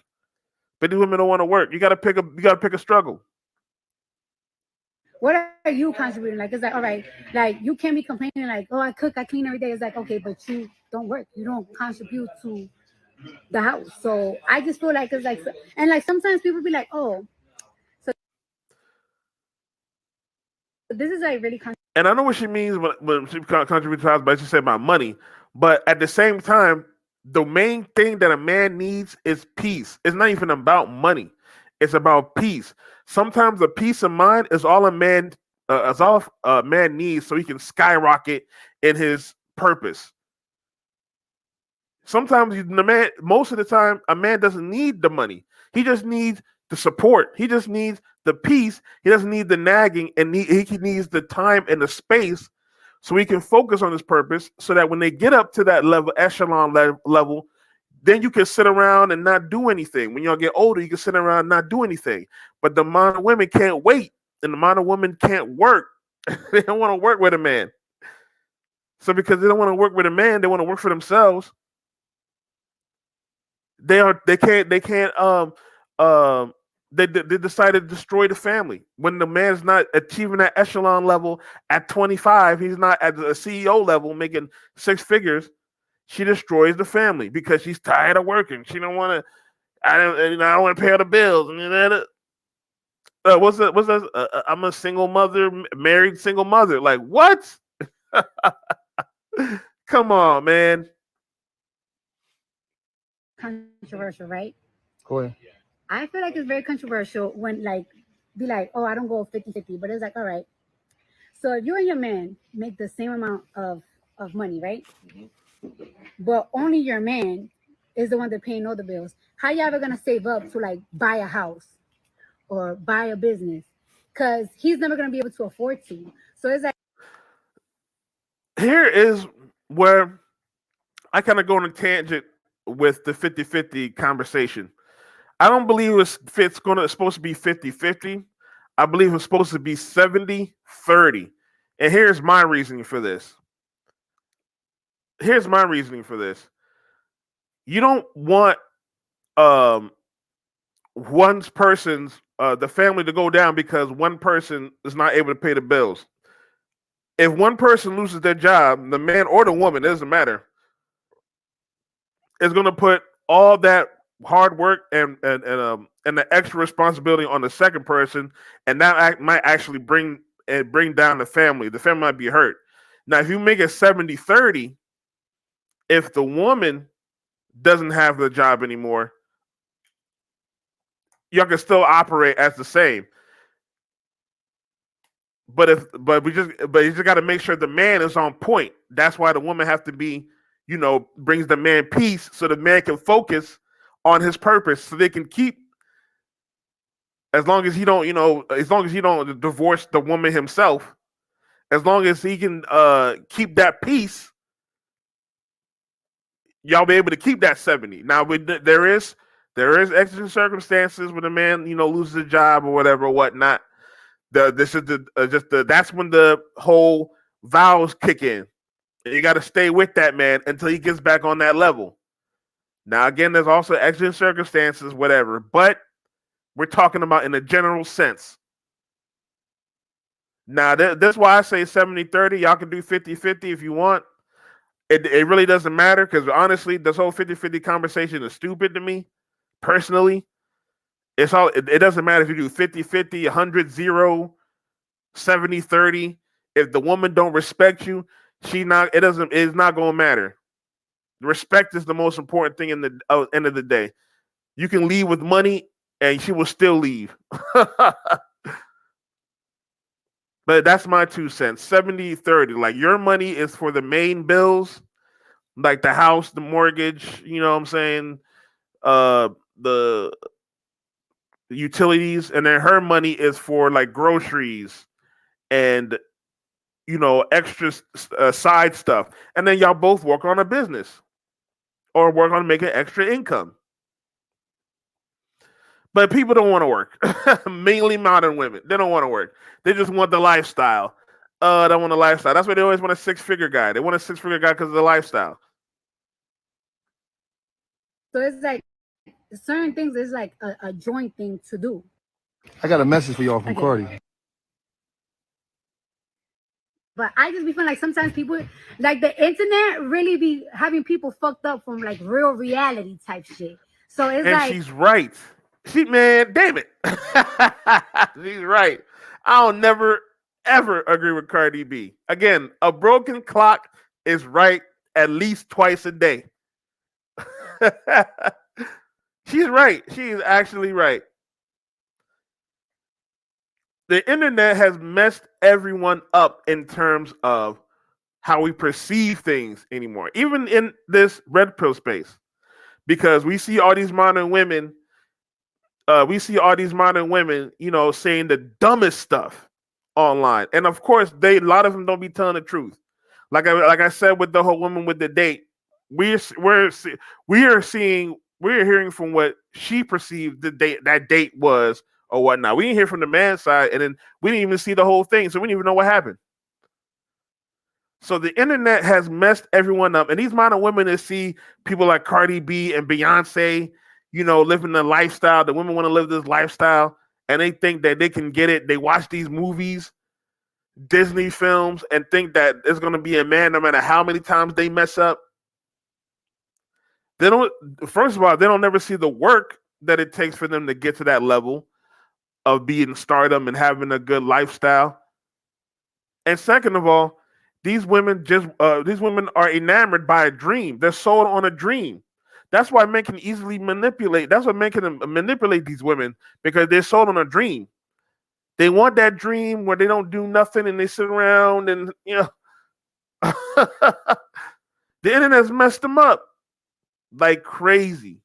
But these women don't want to work. You got to pick a struggle. What are you contributing? Like it's like, all right, like you can't be complaining like, oh, I cook, I clean every day. It's like, okay, but you don't work. You don't contribute to the house. So I just feel like it's like, and like sometimes people be like, oh, so this is like really. And I know what she means when she contributes to the house, but she said about money. But at the same time, the main thing that a man needs is peace. It's not even about money. It's about peace. Sometimes the peace of mind is all a man needs, so he can skyrocket in his purpose. Sometimes most of the time, a man doesn't need the money. He just needs the support. He just needs the peace. He doesn't need the nagging, and he needs the time and the space so he can focus on his purpose. So that when they get up to that echelon level. Then you can sit around and not do anything. When y'all get older, you can sit around and not do anything. But the modern women can't wait, and the modern women can't work. They don't want to work with a man. So because they don't want to work with a man, they want to work for themselves. They decided to destroy the family. When the man's not achieving that echelon level at 25, he's not at the CEO level making six figures. She destroys the family because she's tired of working. She don't want to. I don't want to pay all the bills. What's that? I'm a single mother, married single mother. Like what? Come on, man. Controversial, right? Go ahead. I feel like it's very controversial when like be like, oh, I don't go 50-50, but it's like, all right. So if you and your man make the same amount of money, right? Mm-hmm. But only your man is the one that paying all the bills. How you ever gonna save up to like buy a house or buy a business? Because he's never gonna be able to afford to. So it's like here is where I kind of go on a tangent with the 50-50 conversation. I don't believe it's supposed to be 50-50. I believe it's supposed to be 70-30. And here's my reasoning for this. You don't want one person's the family to go down because one person is not able to pay the bills. If one person loses their job, the man or the woman, it doesn't matter, is going to put all that hard work and the extra responsibility on the second person, and that might actually bring down the family. The family might be hurt. Now, if you make it 70-30, if the woman doesn't have the job anymore, y'all can still operate as the same. But you just got to make sure the man is on point. That's why the woman has to be, brings the man peace, so the man can focus on his purpose, so they can keep. As long as he don't divorce the woman himself, as long as he can keep that peace, y'all be able to keep that 70. Now, there is exigent circumstances when a man loses a job or whatever or whatnot. That's when the whole vows kick in. And you got to stay with that man until he gets back on that level. Now, again, there's also exigent circumstances, whatever, but we're talking about in a general sense. Now, that's why I say 70-30. Y'all can do 50-50 if you want. It really doesn't matter, because honestly, this whole 50-50 conversation is stupid to me, personally. It doesn't matter if you do 50-50, 100-0, 70-30. If the woman don't respect you, it's not going to matter. Respect is the most important thing in the end of the day. You can leave with money and she will still leave. But that's my 2 cents. 70-30. Like, your money is for the main bills, like the house, the mortgage, you know what I'm saying? The utilities, and then her money is for like groceries and extra side stuff. And then y'all both work on a business or work on making extra income. But people don't want to work. Mainly modern women. They don't want to work. They just want the lifestyle. They want a lifestyle. That's why they always want a 6-figure guy. They want a 6-figure guy because of the lifestyle. So it's like certain things is like a joint thing to do. I got a message for y'all from Cardi. But I just be feeling like sometimes people, like the internet really be having people fucked up from like real reality type shit. So it's like, she's right. Man, damn it. She's right. I'll never, ever agree with Cardi B. Again, a broken clock is right at least twice a day. She's right. She is actually right. The internet has messed everyone up in terms of how we perceive things anymore, even in this red pill space, because we see all these modern women. Saying the dumbest stuff online, and of course, a lot of them don't be telling the truth. Like I said with the whole woman with the date, we're hearing from what she perceived that date was or whatnot. We didn't hear from the man's side, and then we didn't even see the whole thing, so we didn't even know what happened. So the internet has messed everyone up, and these modern women that see people like Cardi B and Beyonce, living the lifestyle. The women want to live this lifestyle, and they think that they can get it. They watch these movies, Disney films, and think that it's going to be a man no matter how many times they mess up. First of all, they don't never see the work that it takes for them to get to that level of being stardom and having a good lifestyle. And second of all, these women are enamored by a dream. They're sold on a dream. That's why men can easily manipulate. That's what men can manipulate these women, because they're sold on a dream. They want that dream where they don't do nothing and they sit around and the internet's messed them up like crazy.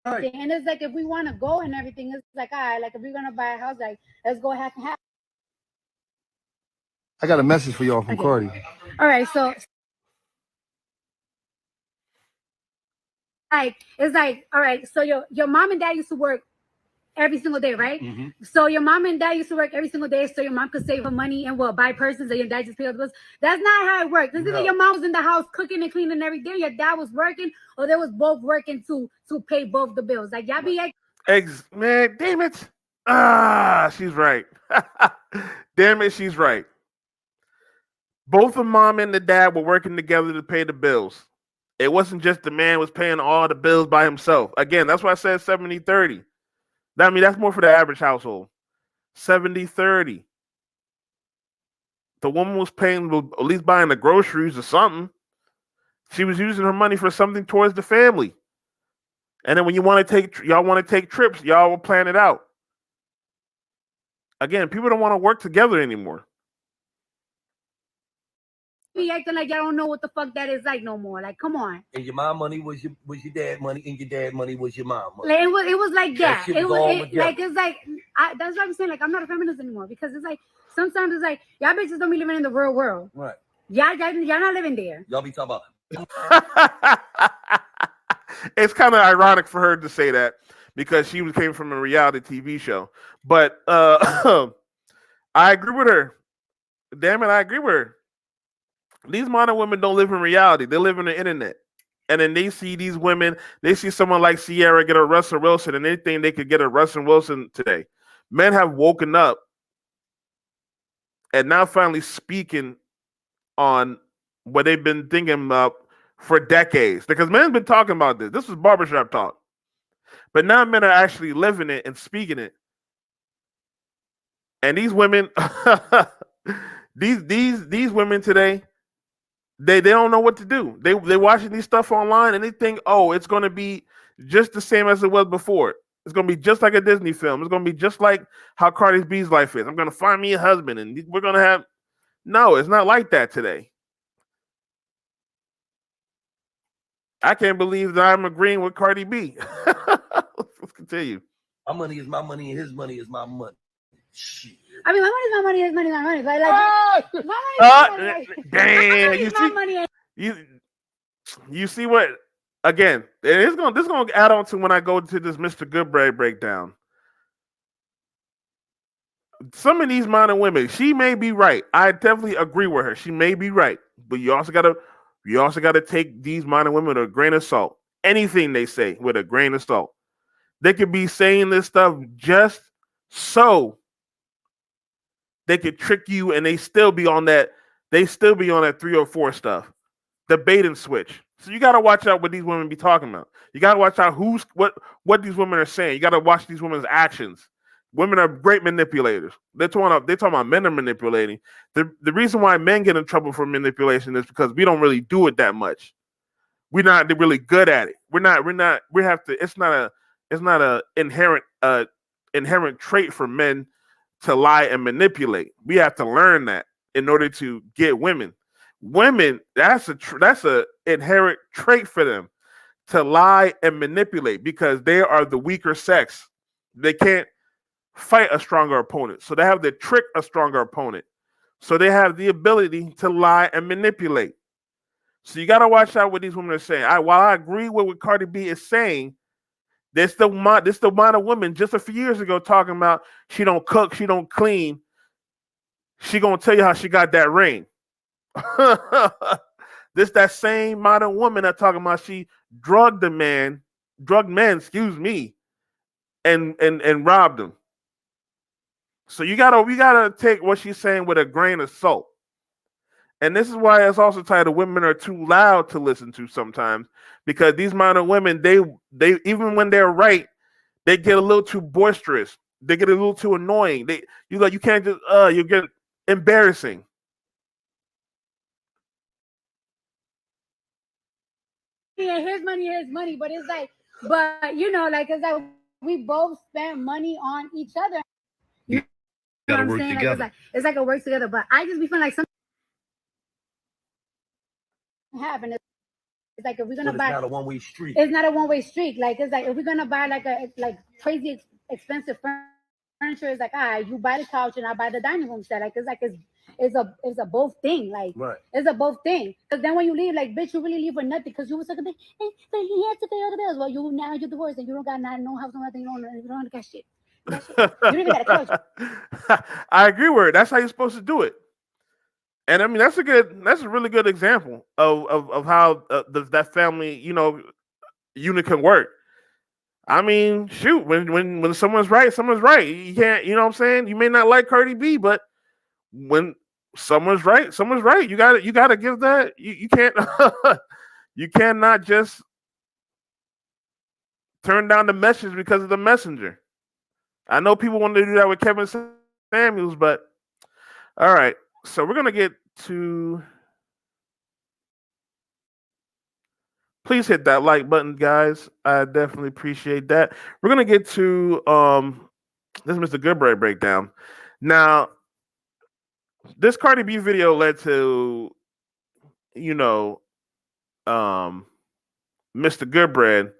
and it's like, if we want to go and everything, it's like, all right, like if we're gonna buy a house, like let's go half and half. I got a message for y'all from Cardi. All right, so it's like, all right, so your mom and dad used to work every single day, right? Mm-hmm. So your mom and dad used to work every single day, so your mom could save her money and buy purses, and your dad just pay up the bills. That's not how it works. This is like your mom was in the house cooking and cleaning every day. Your dad was working, or they was both working to pay both the bills. Like, y'all be like, man, damn it. She's right. Damn it, she's right. Both the mom and the dad were working together to pay the bills. It wasn't just the man was paying all the bills by himself. Again, that's why I said 70-30. I mean, that's more for the average household. 70-30. The woman was paying, at least buying the groceries or something. She was using her money for something towards the family. And then when y'all want to take trips, y'all will plan it out. Again, people don't want to work together anymore. Be acting like y'all don't know what the fuck that is like no more. Like, come on. And your mom money was your dad money, and your dad money was your mom money. Like, it was like that. It was That's what I'm saying. Like, I'm not a feminist anymore because it's like sometimes it's like y'all bitches don't be living in the real world. Right. Y'all not living there. Y'all be talking about. It's kind of ironic for her to say that because she came from a reality TV show. But I agree with her. Damn it, I agree with her. These modern women don't live in reality. They live in the internet. And then they see these women, they see someone like Sierra get a Russell Wilson, and they think they could get a Russell Wilson today. Men have woken up and now finally speaking on what they've been thinking about for decades. Because men have been talking about this. This was barbershop talk. But now men are actually living it and speaking it. And these women, these women today, they don't know what to do. They watching these stuff online and they think, oh, it's going to be just the same as it was before. It's going to be just like a Disney film. It's going to be just like how Cardi B's life is. I'm going to find me a husband and we're going to have... No, it's not like that today. I can't believe that I'm agreeing with Cardi B. Let's continue. My money is my money and his money is my money. Shit. I mean, my money is my money, his money is my money. But like, my money is my money. Damn, You see, money. You see what? Again, this gonna add on to when I go to this Mr. Goodbread breakdown. Some of these modern women, she may be right. I definitely agree with her. She may be right, but you also gotta take these modern women with a grain of salt. Anything they say with a grain of salt. They could be saying this stuff just so they could trick you, and they still be on that 3 or 4 stuff, the bait and switch. So you got to watch out what these women be talking about. You got to watch out what these women are saying. You got to watch these women's actions. Women are great manipulators. They're talking about men are manipulating. The reason why men get in trouble for manipulation is because we don't really do it that much. We're not really good at it. It's not a inherent trait for men to lie and manipulate. We have to learn that in order to get women. Women, that's a inherent trait for them to lie and manipulate because they are the weaker sex. They can't fight a stronger opponent, so they have to trick a stronger opponent. So they have the ability to lie and manipulate. So you got to watch out what these women are saying. While I agree with what Cardi B is saying, this the amount of women just a few years ago talking about she don't cook, she don't clean. She gonna tell you how she got that ring. This that same modern woman that talking about she drugged men, and robbed them. So we gotta take what she's saying with a grain of salt. And this is why it's also titled "Women Are Too Loud to Listen to" sometimes, because these modern women, they even when they're right, they get a little too boisterous. They get a little too annoying. You can't just you get embarrassing. Yeah, his money, but it's like, it's like we both spend money on each other. You know what I'm saying? Like, it's like a work together, but I just be feeling like something happen. It's like if we're gonna buy, it's not a one-way street. It's not a one-way street. Like it's like if we're gonna buy like crazy expensive furniture, it's like you buy the couch and I buy the dining room set. Like it's a both thing. Like right. It's a both thing. Because then when you leave, like bitch, you really leave for nothing. Because you was like, hey, but he had to pay all the bills. Well, you're divorced and you don't got no house, no nothing. You don't got shit. You don't even got a couch. I agree with her. That's how you're supposed to do it. And I mean, that's a really good example of how that family, unit can work. I mean, shoot, when someone's right, someone's right. You can't, you know what I'm saying? You may not like Cardi B, but when someone's right. Someone's right. You got to give that. You can't you cannot just turn down the message because of the messenger. I know people want to do that with Kevin Samuels, but all right. So we're gonna get to. Please hit that like button, guys. I definitely appreciate that. We're gonna get to this Mr. Goodbread breakdown. Now, this Cardi B video led to, Mr. Goodbread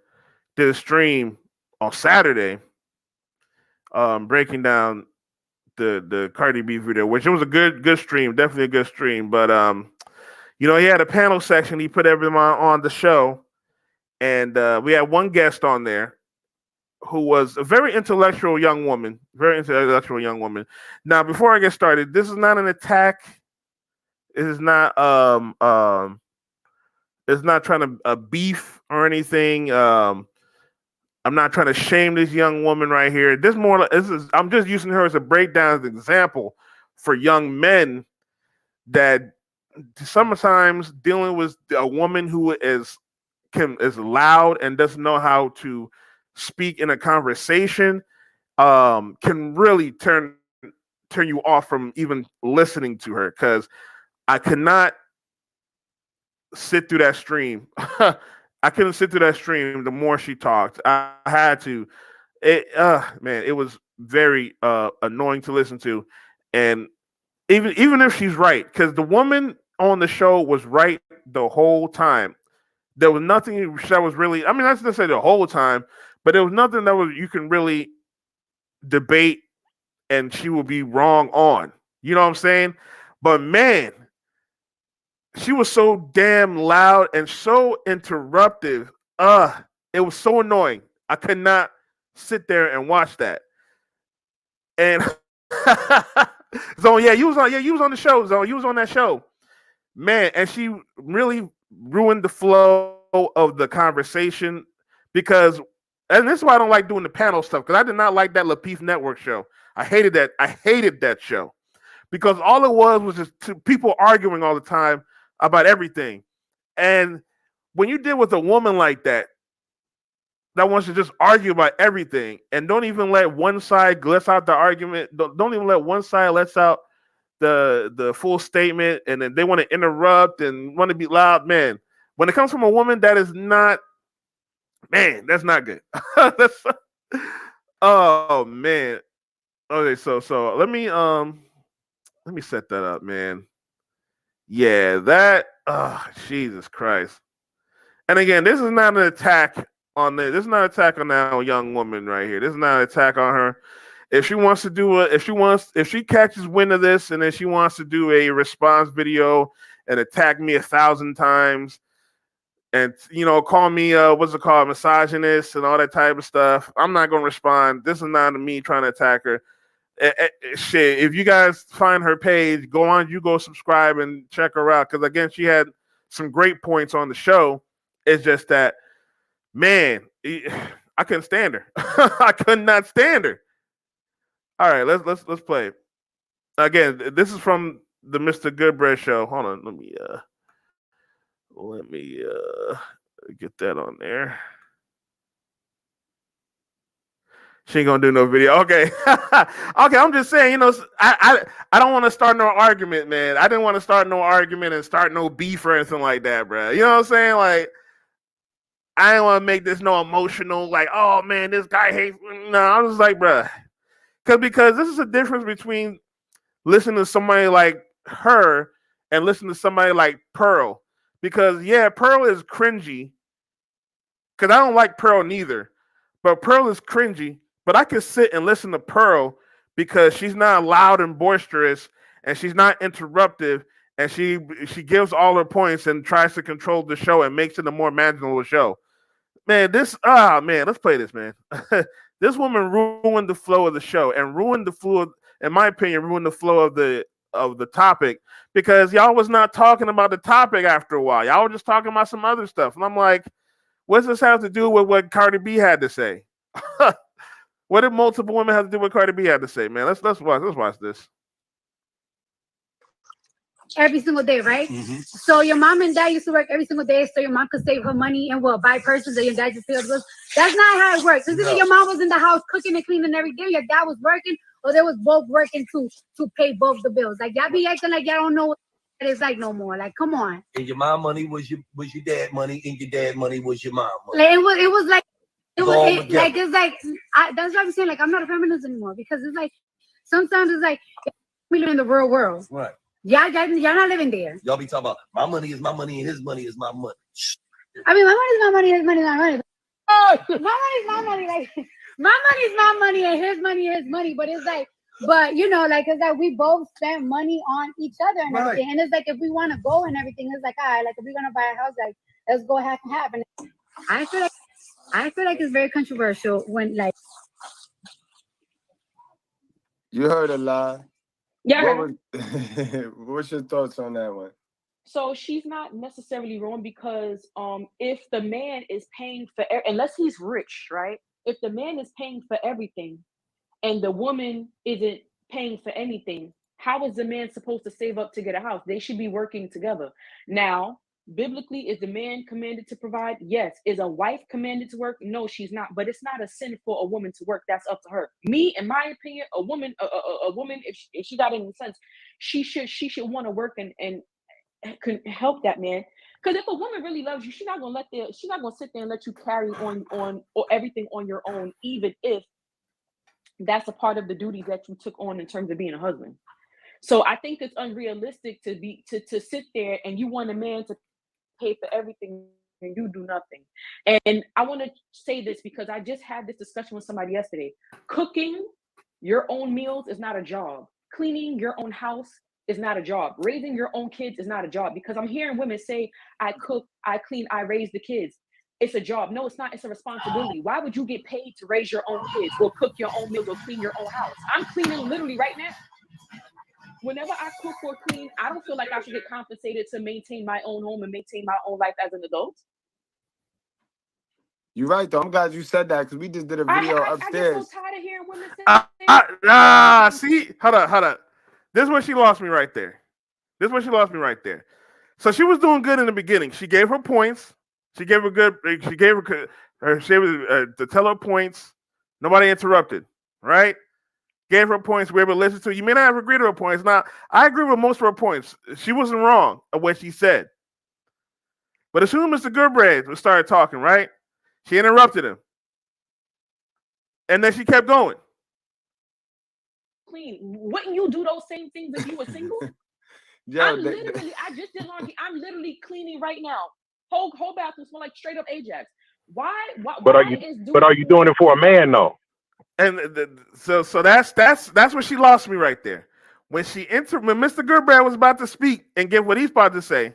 did a stream on Saturday, breaking down the Cardi B video, which it was a good stream, definitely a good stream. But he had a panel section. He put everyone on the show, and we had one guest on there who was a very intellectual young woman. Now, before I get started, this is not an attack. It is not it's not trying to beef or anything. I'm not trying to shame this young woman right here. I'm just using her as a breakdown, as an example for young men that sometimes dealing with a woman who is loud and doesn't know how to speak in a conversation can really turn you off from even listening to her, because I cannot sit through that stream. I couldn't sit through that stream the more she talked. I had to. It was very annoying to listen to. And even if she's right, because the woman on the show was right the whole time. There was nothing that was really, I mean, that's not to say the whole time, but there was nothing that you can really debate and she will be wrong on. You know what I'm saying? But man, she was so damn loud and so interruptive. It was so annoying. I could not sit there and watch that. And so you was on the show, Zone. You was on that show. Man, and she really ruined the flow of the conversation, because, and this is why I don't like doing the panel stuff, because I did not like that Lapeef Network show. I hated that show, because all it was just people arguing all the time about everything. And when you deal with a woman like that wants to just argue about everything and don't even let one side lets out the argument, don't even let one side lets out the full statement, and then they want to interrupt and want to be loud, man. When it comes from a woman, that is not, man, that's not good. Oh man. Okay, so let me set that up, man. Yeah, that Jesus Christ. And again, this is not an attack on this is not an attack on that young woman right here. This is not an attack on her. If she wants to do if she catches wind of this and then she wants to do a response video and attack me 1,000 times and call me what's it called, misogynist and all that type of stuff, I'm not gonna respond. This is not me trying to attack her. Shit, if you guys find her page, go subscribe and check her out, because again, she had some great points on the show. It's just that, man, I couldn't stand her. I could not stand her. All right, let's play it. Again, this is from the Mr. Goodbread show. Hold on, let me get that on there. She ain't gonna do no video. Okay. Okay, I'm just saying, I don't want to start no argument, man. I didn't want to start no argument and start no beef or anything like that, bro. You know what I'm saying? Like, I didn't want to make this no emotional, like, oh man, this guy hates. No, I was like, bro, because this is a difference between listening to somebody like her and listening to somebody like Pearl. Because yeah, Pearl is cringy. Because I don't like Pearl neither, but Pearl is cringy. But I can sit and listen to Pearl because she's not loud and boisterous, and she's not interruptive, and she gives all her points and tries to control the show and makes it a more manageable show. Man, let's play this, man. This woman ruined the flow of the show and ruined the flow, in my opinion, ruined the flow of the topic, because y'all was not talking about the topic after a while. Y'all were just talking about some other stuff. And I'm like, what does this have to do with what Cardi B had to say? What did multiple women have to do with what Cardi B had to say, man? Let's watch this. every single day, right? Mm-hmm. So your mom and dad used to work every single day, so your mom could save her money and buy purses, and your dad just paid bills. That's not how it works. It's either your mom was in the house cooking and cleaning every day, your dad was working, or they was both working to pay both the bills. Like y'all be acting like y'all don't know what it's like no more. Like, come on. And your mom money was your dad money, and your dad money was your mom money. Like, it was like it was All like together. it's like that's what I'm saying. Like, I'm not a feminist anymore because it's like sometimes it's like we live in the real world. Right. Y'all not living there. Y'all be talking about my money is my money and his money is my money. I mean, my money is my money, his money is my money. My money is my money. Like, my money is my money and his money is his money. But it's like, you know, like, it's like we both spend money on each other and everything. And it's like, if we want to go and everything, it's like, all right, like, if we're going to buy a house, like, let's go half and half. And I feel like it's very controversial when, like. You heard a lie. Yeah. What's your thoughts on that one? So she's not necessarily wrong because if the man is paying for unless he's rich, right? If the man is paying for everything and the woman isn't paying for anything, how is the man supposed to save up to get a house? They should be working together. Now, biblically, is the man commanded to provide? Yes. Is a wife commanded to work? No, she's not. But it's not a sin for a woman to work. That's up to her. Me, in my opinion, a woman, if she got any sense, she should want to work and can help that man. Because if a woman really loves you, she's not gonna sit there and let you carry on or everything on your own, even if that's a part of the duties that you took on in terms of being a husband. So I think it's unrealistic to sit there and you want a man to pay for everything and you do nothing. And I want to say this because I just had this discussion with somebody yesterday. Cooking your own meals is not a job. Cleaning your own house is not a job. Raising your own kids is not a job, because I'm hearing women say, I cook, I clean, I raise the kids. It's a job. No, it's not. It's a responsibility. Why would you get paid to raise your own kids or cook your own meals or clean your own house? I'm cleaning literally right now. Whenever I cook or clean, I don't feel like I should get compensated to maintain my own home and maintain my own life as an adult. You're right, though. I'm glad you said that because we just did a video upstairs. I get so tired of hearing women say see, hold up. This is where she lost me right there. So she was doing good in the beginning. She gave her points. She gave her to tell her points. Nobody interrupted, right? Gave her points. We were able to listen to her. You may not have agreed with her points. Now, I agree with most of her points. She wasn't wrong of what she said. But as soon as Mr. Goodbread started talking, right? She interrupted him. And then she kept going. Clean. Wouldn't you do those same things if you were single? I just did laundry. I'm literally cleaning right now. Whole bathroom smell like straight up Ajax. Why but are you doing it for a man though? And so that's where she lost me right there. When Mr. Goodbread was about to speak and give what he's about to say,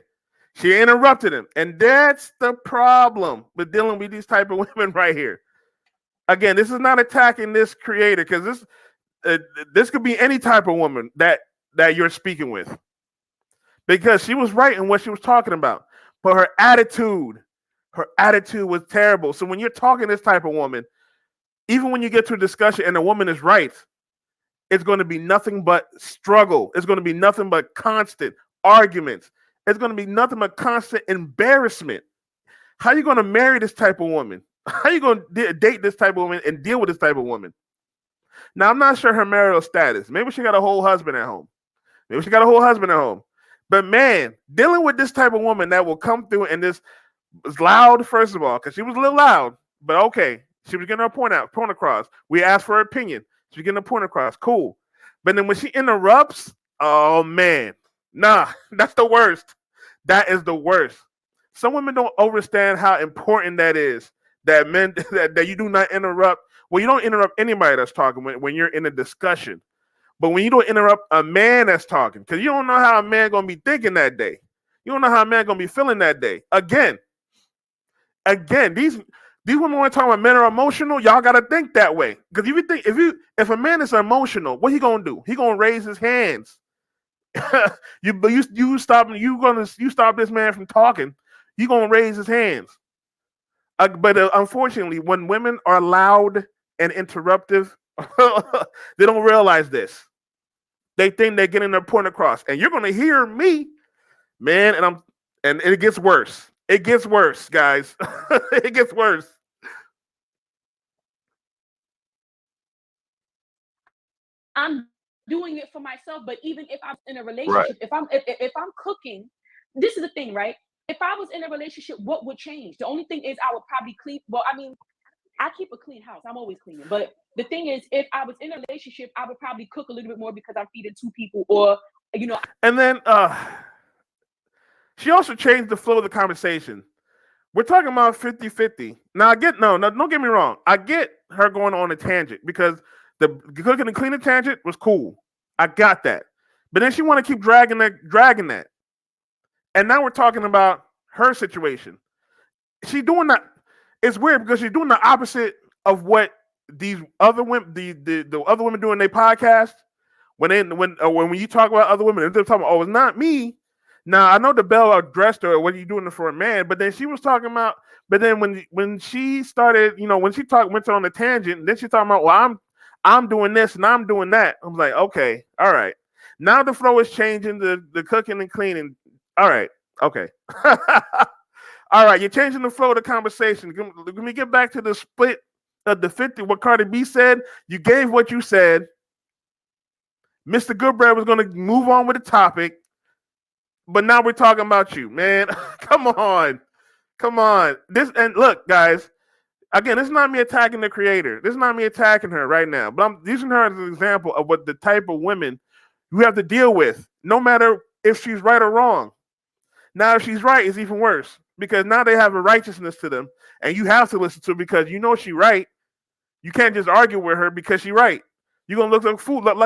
she interrupted him. And that's the problem with dealing with these type of women right here. Again, this is not attacking this creator, because this could be any type of woman that you're speaking with, because she was right in what she was talking about, but her attitude was terrible. So when you're talking to this type of woman, even when you get to a discussion and the woman is right, it's going to be nothing but struggle. It's going to be nothing but constant arguments. It's going to be nothing but constant embarrassment. How are you going to marry this type of woman? How are you going to date this type of woman and deal with this type of woman? Now, I'm not sure her marital status. Maybe she got a whole husband at home. But man, dealing with this type of woman that will come through and this was loud, first of all, because she was a little loud, but okay. She was getting her point across. We asked for her opinion. She was getting her point across. Cool. But then when she interrupts, oh man, nah, that's the worst. That is the worst. Some women don't understand how important that is. That men that you do not interrupt. Well, you don't interrupt anybody that's talking when you're in a discussion. But when you don't interrupt a man that's talking, because you don't know how a man gonna be thinking that day. You don't know how a man gonna be feeling that day. Again, these women want to talk about men are emotional. Y'all gotta think that way. Because if a man is emotional, what he gonna do? He gonna raise his hands. you stop this man from talking. You gonna raise his hands. But unfortunately, when women are loud and interruptive, they don't realize this. they think they're getting their point across. And you're gonna hear me, man, and it gets worse. It gets worse, guys. It gets worse. I'm doing it for myself, but even if I'm in a relationship, if I'm cooking, this is the thing, right? If I was in a relationship, what would change? The only thing is I would probably clean. Well, I mean, I keep a clean house. I'm always cleaning. But the thing is, if I was in a relationship, I would probably cook a little bit more because I'm feeding 2 people, or And then she also changed the flow of the conversation. We're talking about 50-50. Now I get no, don't get me wrong. I get her going on a tangent because the cooking and cleaning tangent was cool. I got that. But then she want to keep dragging that. And now we're talking about her situation. She's doing that. It's weird because she's doing the opposite of what these other women, the other women do in their podcast. When you talk about other women, they're talking about, oh, it's not me. Now I know the Bell addressed her, what are you doing for a man? But then she was talking about, but then when she started, when she went on the tangent, then she's talking about, well, I'm doing this and I'm doing that. I'm like, okay, all right. Now the flow is changing, the cooking and cleaning. All right, okay. All right, you're changing the flow of the conversation. Let me get back to the split of the 50. What Cardi B said, you gave what you said. Mr. Goodbread was going to move on with the topic, but now we're talking about you, man. Come on. This, and look, guys, again, this is not me attacking the creator. This is not me attacking her right now, but I'm using her as an example of what the type of women you have to deal with, no matter if she's right or wrong. Now, if she's right, it's even worse because now they have a righteousness to them, and you have to listen to her because you know she's right. You can't just argue with her because she's right. You're gonna look like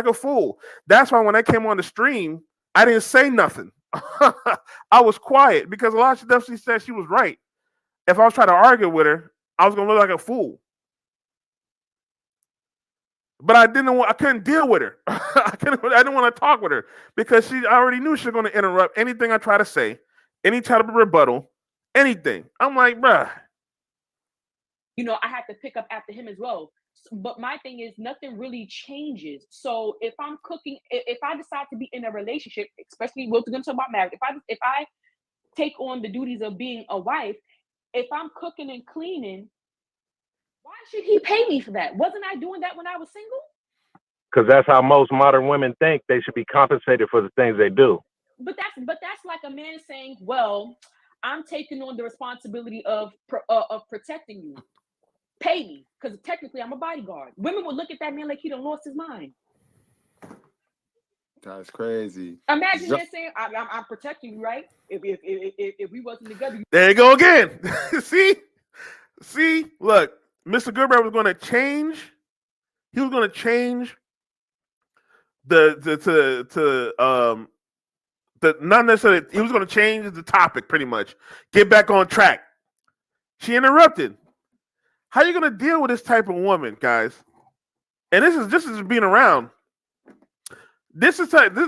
a fool. That's why when I came on the stream, I didn't say nothing. I was quiet because a lot of stuff she said she was right. If I was trying to argue with her, I was gonna look like a fool. But I couldn't deal with her. I didn't want to talk with her because she already knew she was going to interrupt anything I try to say, any type of rebuttal, anything. I'm like, bruh. I had to pick up after him as well. But my thing is, nothing really changes. So if I'm cooking, if I decide to be in a relationship, especially we're going to talk about marriage, if I take on the duties of being a wife, if I'm cooking and cleaning, why should he pay me for that? Wasn't I doing that when I was single? Because that's how most modern women think they should be compensated for the things they do. But that's like a man saying, "Well, I'm taking on the responsibility of protecting you. Pay me, because technically I'm a bodyguard." Women would look at that man like he done lost his mind. That's crazy. Imagine him saying, "I'm protecting you, right? If we wasn't together." There you go again. See, look. Mr. Goodbread was going to change. He was going to change not necessarily. He was going to change the topic pretty much. Get back on track. She interrupted. How are you going to deal with this type of woman, guys? And this is being around.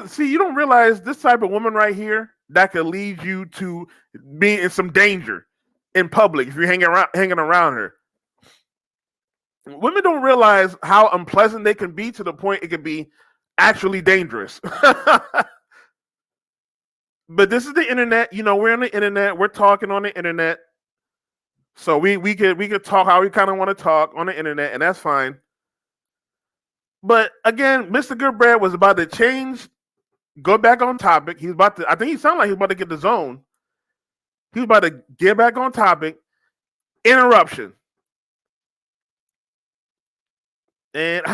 See, you don't realize this type of woman right here that could lead you to be in some danger in public if you're hanging around her. Women don't realize how unpleasant they can be to the point it can be actually dangerous. But this is the internet. We're on the internet. We're talking on the internet. So we could talk how we kind of want to talk on the internet, and that's fine. But again, Mr. Goodbread was about to go back on topic. I think he sounded like he was about to get the zone. He was about to get back on topic. Interruption. And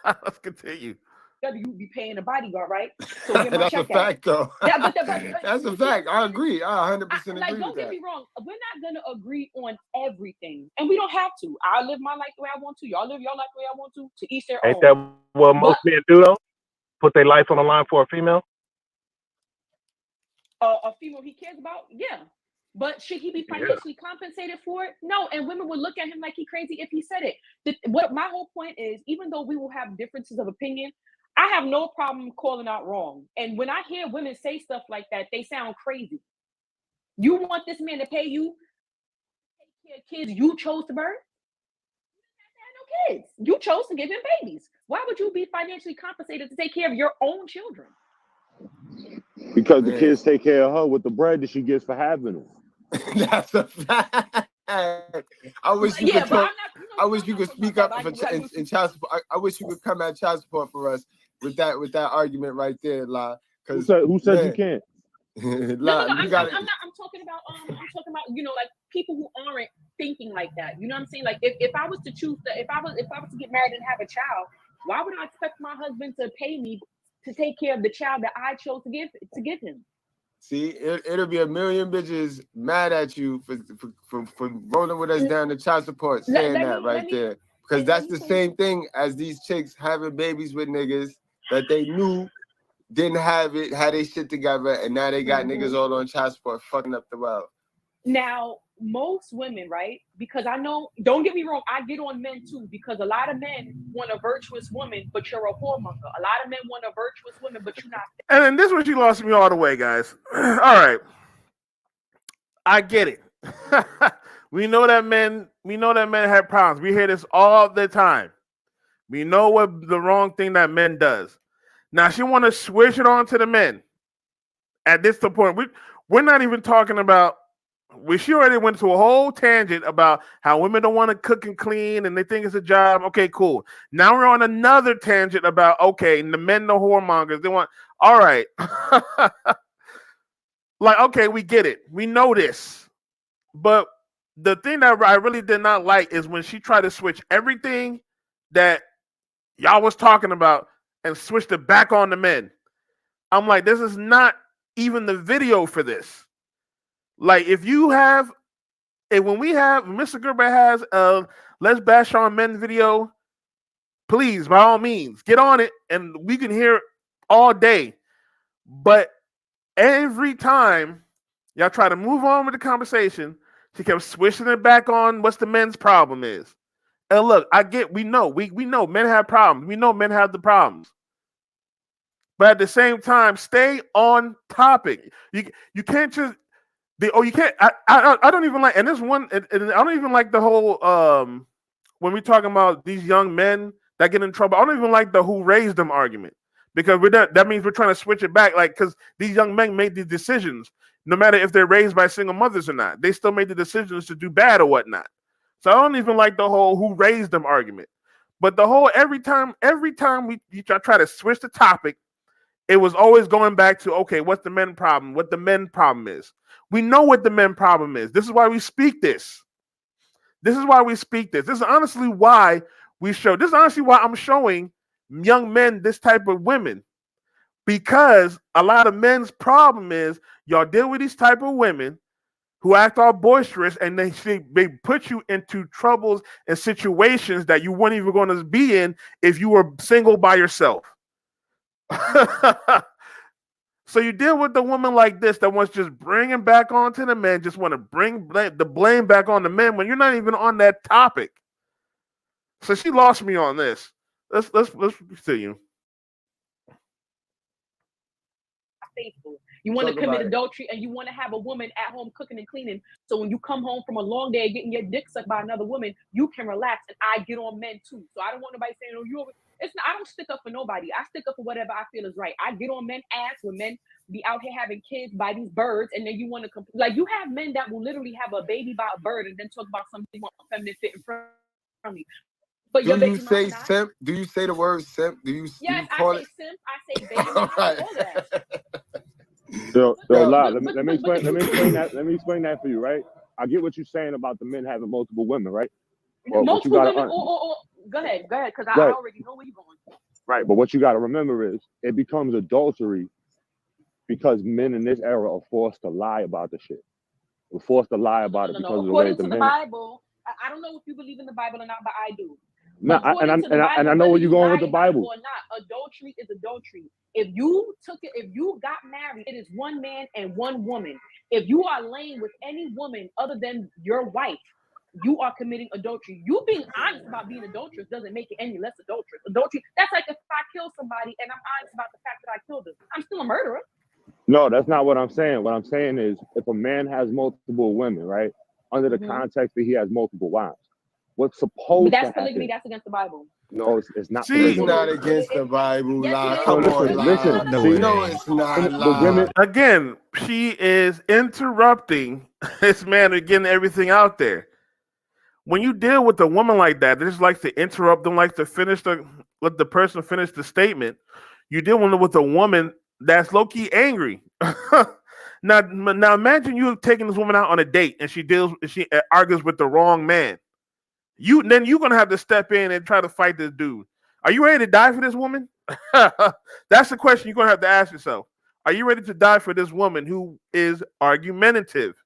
let's continue. You be paying a bodyguard, right? So that's a fact, though. Yeah, that's a fact. I agree. I 100% agree. Like, don't get me wrong. We're not gonna agree on everything, and we don't have to. I live my life the way I want to. Y'all live your life the way I want to each their own. Ain't that what most men do, though? Put their life on the line for a female? A female he cares about? Yeah. But should he be financially compensated for it? No. And women would look at him like he's crazy if he said it. What my whole point is, even though we will have differences of opinion, I have no problem calling out wrong. And when I hear women say stuff like that, they sound crazy. You want this man to pay you, take care of kids you chose to birth? You didn't have to have no kids. You chose to give him babies. Why would you be financially compensated to take care of your own children? Because the kids take care of her with the bread that she gets for having them. That's a fact. I wish you could talk. I wish you could speak up for in child support. I wish you could come at child support for us with that argument right there, La. Who said you can't? La, I'm talking about like people who aren't thinking like that. You know what I'm saying? Like if I was to choose if I was to get married and have a child, why would I expect my husband to pay me to take care of the child that I chose to give him? See, it'll be a million bitches mad at you for rolling with us down the child support, saying that right there. Because that's the same thing as these chicks having babies with niggas that they knew didn't have it, had they shit together, and now they got niggas all on child support fucking up the world. Now, most women, right? Because I know, don't get me wrong, I get on men too, because a lot of men want a virtuous woman, but you're a whoremonger. A lot of men want a virtuous woman, but you're not. And then this one, she lost me all the way, guys. All right. I get it. We know that men have problems. We hear this all the time. We know what the wrong thing that men does. Now she want to switch it on to the men. At this point, we're not even talking about. She already went to a whole tangent about how women don't want to cook and clean and they think it's a job. Okay, cool. Now we're on another tangent about, okay, the men, the whoremongers, they want, all right. Like, okay, we get it. We know this. But the thing that I really did not like is when she tried to switch everything that y'all was talking about and switched it back on the men. I'm like, this is not even the video for this. Like, when Mr. Gerber has a Let's Bash on Men video, please, by all means, get on it and we can hear it all day. But every time y'all try to move on with the conversation, she kept switching it back on what's the men's problem is. And look, we know men have problems. We know men have the problems. But at the same time, stay on topic. You can't just you can't. I don't even like, and this one, and I don't even like the whole when we're talking about these young men that get in trouble. I don't even like the who raised them argument, because that means we're trying to switch it back, like, because these young men made these decisions, no matter if they're raised by single mothers or not. They still made the decisions to do bad or whatnot. So I don't even like the whole who raised them argument. But the whole every time we try to switch the topic, it was always going back to, okay, what's the men problem? What the men problem is. We know what the men problem is. This is why we speak this. This is honestly why this is honestly why I'm showing young men this type of women. Because a lot of men's problem is y'all deal with these type of women who act all boisterous, and they put you into troubles and situations that you weren't even going to be in if you were single by yourself. So you deal with the woman like this that wants just bringing back onto the men, just want to bring the blame back on the men when you're not even on that topic. So she lost me on this. Let's continue. Faithful. You want to commit adultery, and you want to have a woman at home cooking and cleaning. So when you come home from a long day getting your dick sucked by another woman, you can relax. And I get on men too. So I don't want nobody saying, "Oh, I don't stick up for nobody. I stick up for whatever I feel is right." I get on men ass when men be out here having kids by these birds, and then you want to like, you have men that will literally have a baby by a bird and then talk about something feminine fit in front of me. But do you say simp? Do you say the word simp? Yes, I say simp. I say baby. All that. Let me explain that for you, right? I get what you're saying about the men having multiple women, right? Well, multiple women, go ahead, because I already know where you're going. Right, but what you got to remember is it becomes adultery because men in this era are forced to lie about the shit. We're forced to lie about it because of the way according to the men. Bible, I don't know if you believe in the Bible or not, but I do. No, and I know where you're going with the Bible. Or not, adultery is adultery. If you got married, it is one man and one woman. If you are laying with any woman other than your wife, you are committing adultery. You being honest about being adulterous doesn't make it any less adulterous. Adultery, that's like if I kill somebody and I'm honest about the fact that I killed them, I'm still a murderer. No, that's not what I'm saying. What I'm saying is if a man has multiple women, right, under the context that he has multiple wives, what's supposed to happen? That's polygamy. That's against the Bible. No, it's not. It's not against the Bible, La. No, Come on, La. listen. No, See, No, it's not, the La. women. Again, she is interrupting this man and getting everything out there. When you deal with a woman like that, they just like to interrupt, don't like to let the person finish the statement. You deal with a woman that's low-key angry. Now imagine you taking this woman out on a date and she argues with the wrong man. Then you're gonna have to step in and try to fight this dude. Are you ready to die for this woman? That's the question you're gonna have to ask yourself. Are you ready to die for this woman who is argumentative?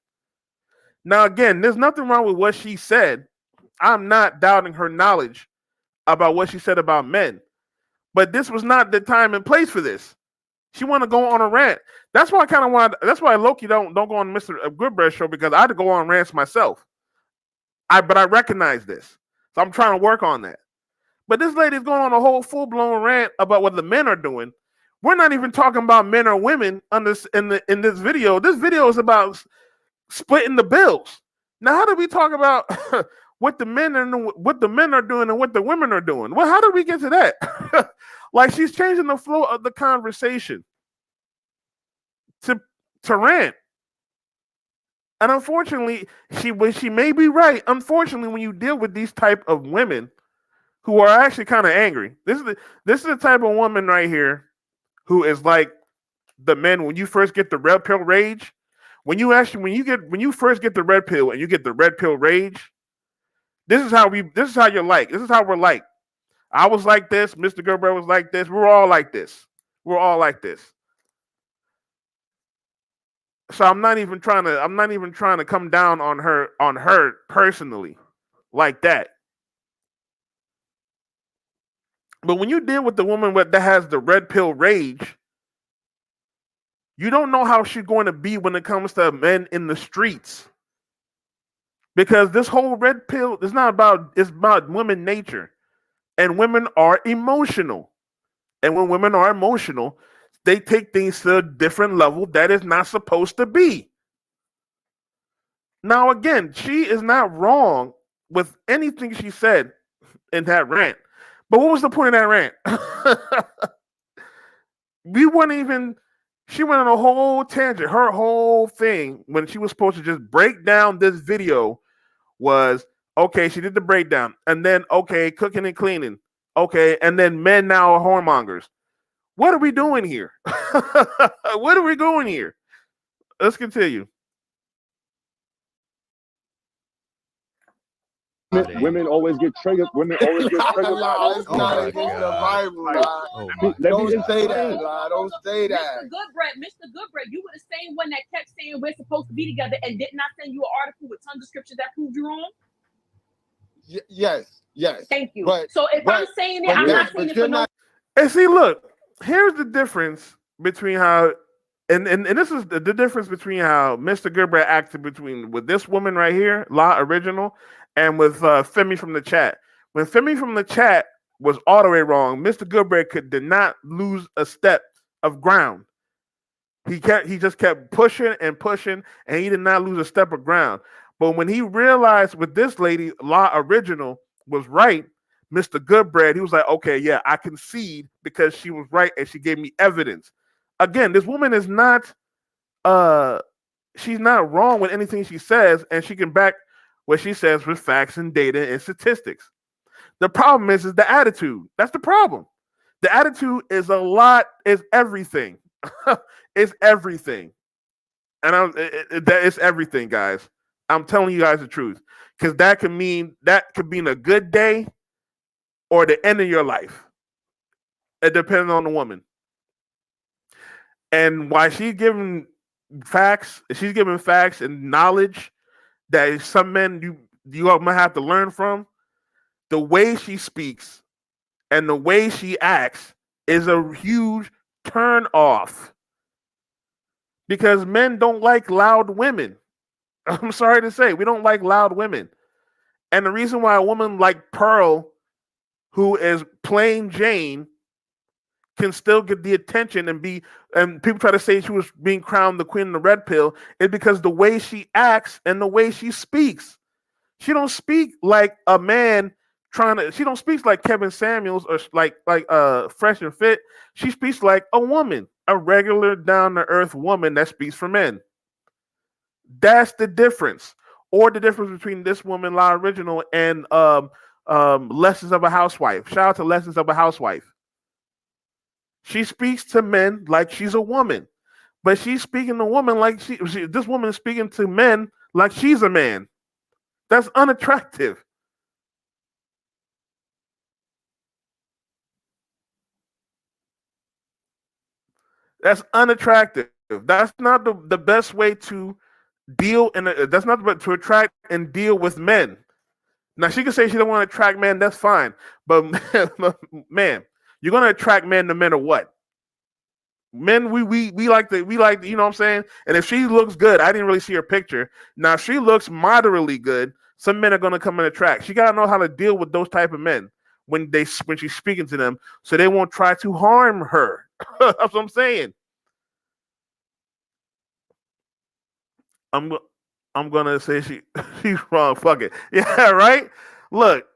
Now, again, there's nothing wrong with what she said. I'm not doubting her knowledge about what she said about men. But this was not the time and place for this. She want to go on a rant. That's why I kind of want. That's why Loki don't go on Mr. Goodbread show, because I had to go on rants myself. But I recognize this, so I'm trying to work on that. But this lady's going on a whole full-blown rant about what the men are doing. We're not even talking about men or women in this video. This video is about splitting the bills. Now, how do we talk about what the men are doing and what the women are doing? Well, how did we get to that? Like, she's changing the flow of the conversation to rant. And unfortunately, she may be right. Unfortunately, when you deal with these type of women who are actually kind of angry, this is the type of woman right here who is like the men when you first get the red pill rage. When you first get the red pill and you get the red pill rage, this is how you're like. This is how we're like. I was like this. Mr. Gerber was like this. We're all like this. We're all like this. So I'm not even trying to come down on her personally like that. But when you deal with the woman that has the red pill rage, you don't know how she's going to be when it comes to men in the streets. Because this whole red pill is it's about women nature. And women are emotional. And when women are emotional, they take things to a different level that is not supposed to be. Now, again, she is not wrong with anything she said in that rant. But what was the point of that rant? She went on a whole tangent. Her whole thing, when she was supposed to just break down this video, was, okay, she did the breakdown. And then, okay, cooking and cleaning. Okay, and then men now are whoremongers. What are we doing here? What are we doing here? Let's continue. Women always get triggered. Women always get triggered. It's not against the Bible. Don't say that, La. Don't say that. Mr. Goodbread, you were the same one that kept saying we're supposed to be together and did not send you an article with tons of scriptures that proved you wrong? Yes. Thank you. So if I'm saying it, I'm not saying it for no. And see, look, here's the difference between how, and this is the difference between how Mr. Goodbread acted with this woman right here, La Original, and with Femi from the chat. When Femi from the chat was all the way wrong, Mr. Goodbread did not lose a step of ground. He just kept pushing, and he did not lose a step of ground. But when he realized with this lady, La Original, was right, Mr. Goodbread, he was like, okay, yeah, I concede because she was right and she gave me evidence. Again, this woman is not, she's not wrong with anything she says, and she can back what she says with facts and data and statistics. The problem is the attitude. That's the problem. The attitude is everything. It's everything. And it's everything, guys. I'm telling you guys the truth. Because that could mean a good day or the end of your life. It depends on the woman. And why she's giving facts and knowledge that some men you might have to learn from. The way she speaks and the way she acts is a huge turn off. Because men don't like loud women. I'm sorry to say, we don't like loud women. And the reason why a woman like Pearl, who is plain Jane, can still get the attention and people try to say she was being crowned the queen of the red pill, is because the way she acts and the way she speaks. She don't speak like a man she don't speak like Kevin Samuels or like Fresh and Fit. She speaks like a woman, a regular down to earth woman that speaks for men. That's the difference. Or the difference between this woman, La Original, and Lessons of a Housewife. Shout out to Lessons of a Housewife. She speaks to men like she's a woman, but she's speaking to women like this woman is speaking to men like she's a man. That's unattractive. That's unattractive. That's not the best way to deal that's not to attract and deal with men. Now she can say she don't want to attract men, that's fine. But man, you're gonna attract men no matter what. Men, we like you know what I'm saying? And if she looks good, I didn't really see her picture. Now if she looks moderately good, some men are gonna come and attract. She gotta know how to deal with those type of men when she's speaking to them, so they won't try to harm her. That's what I'm saying. I'm gonna say she's wrong. Fuck it. Yeah, right. Look.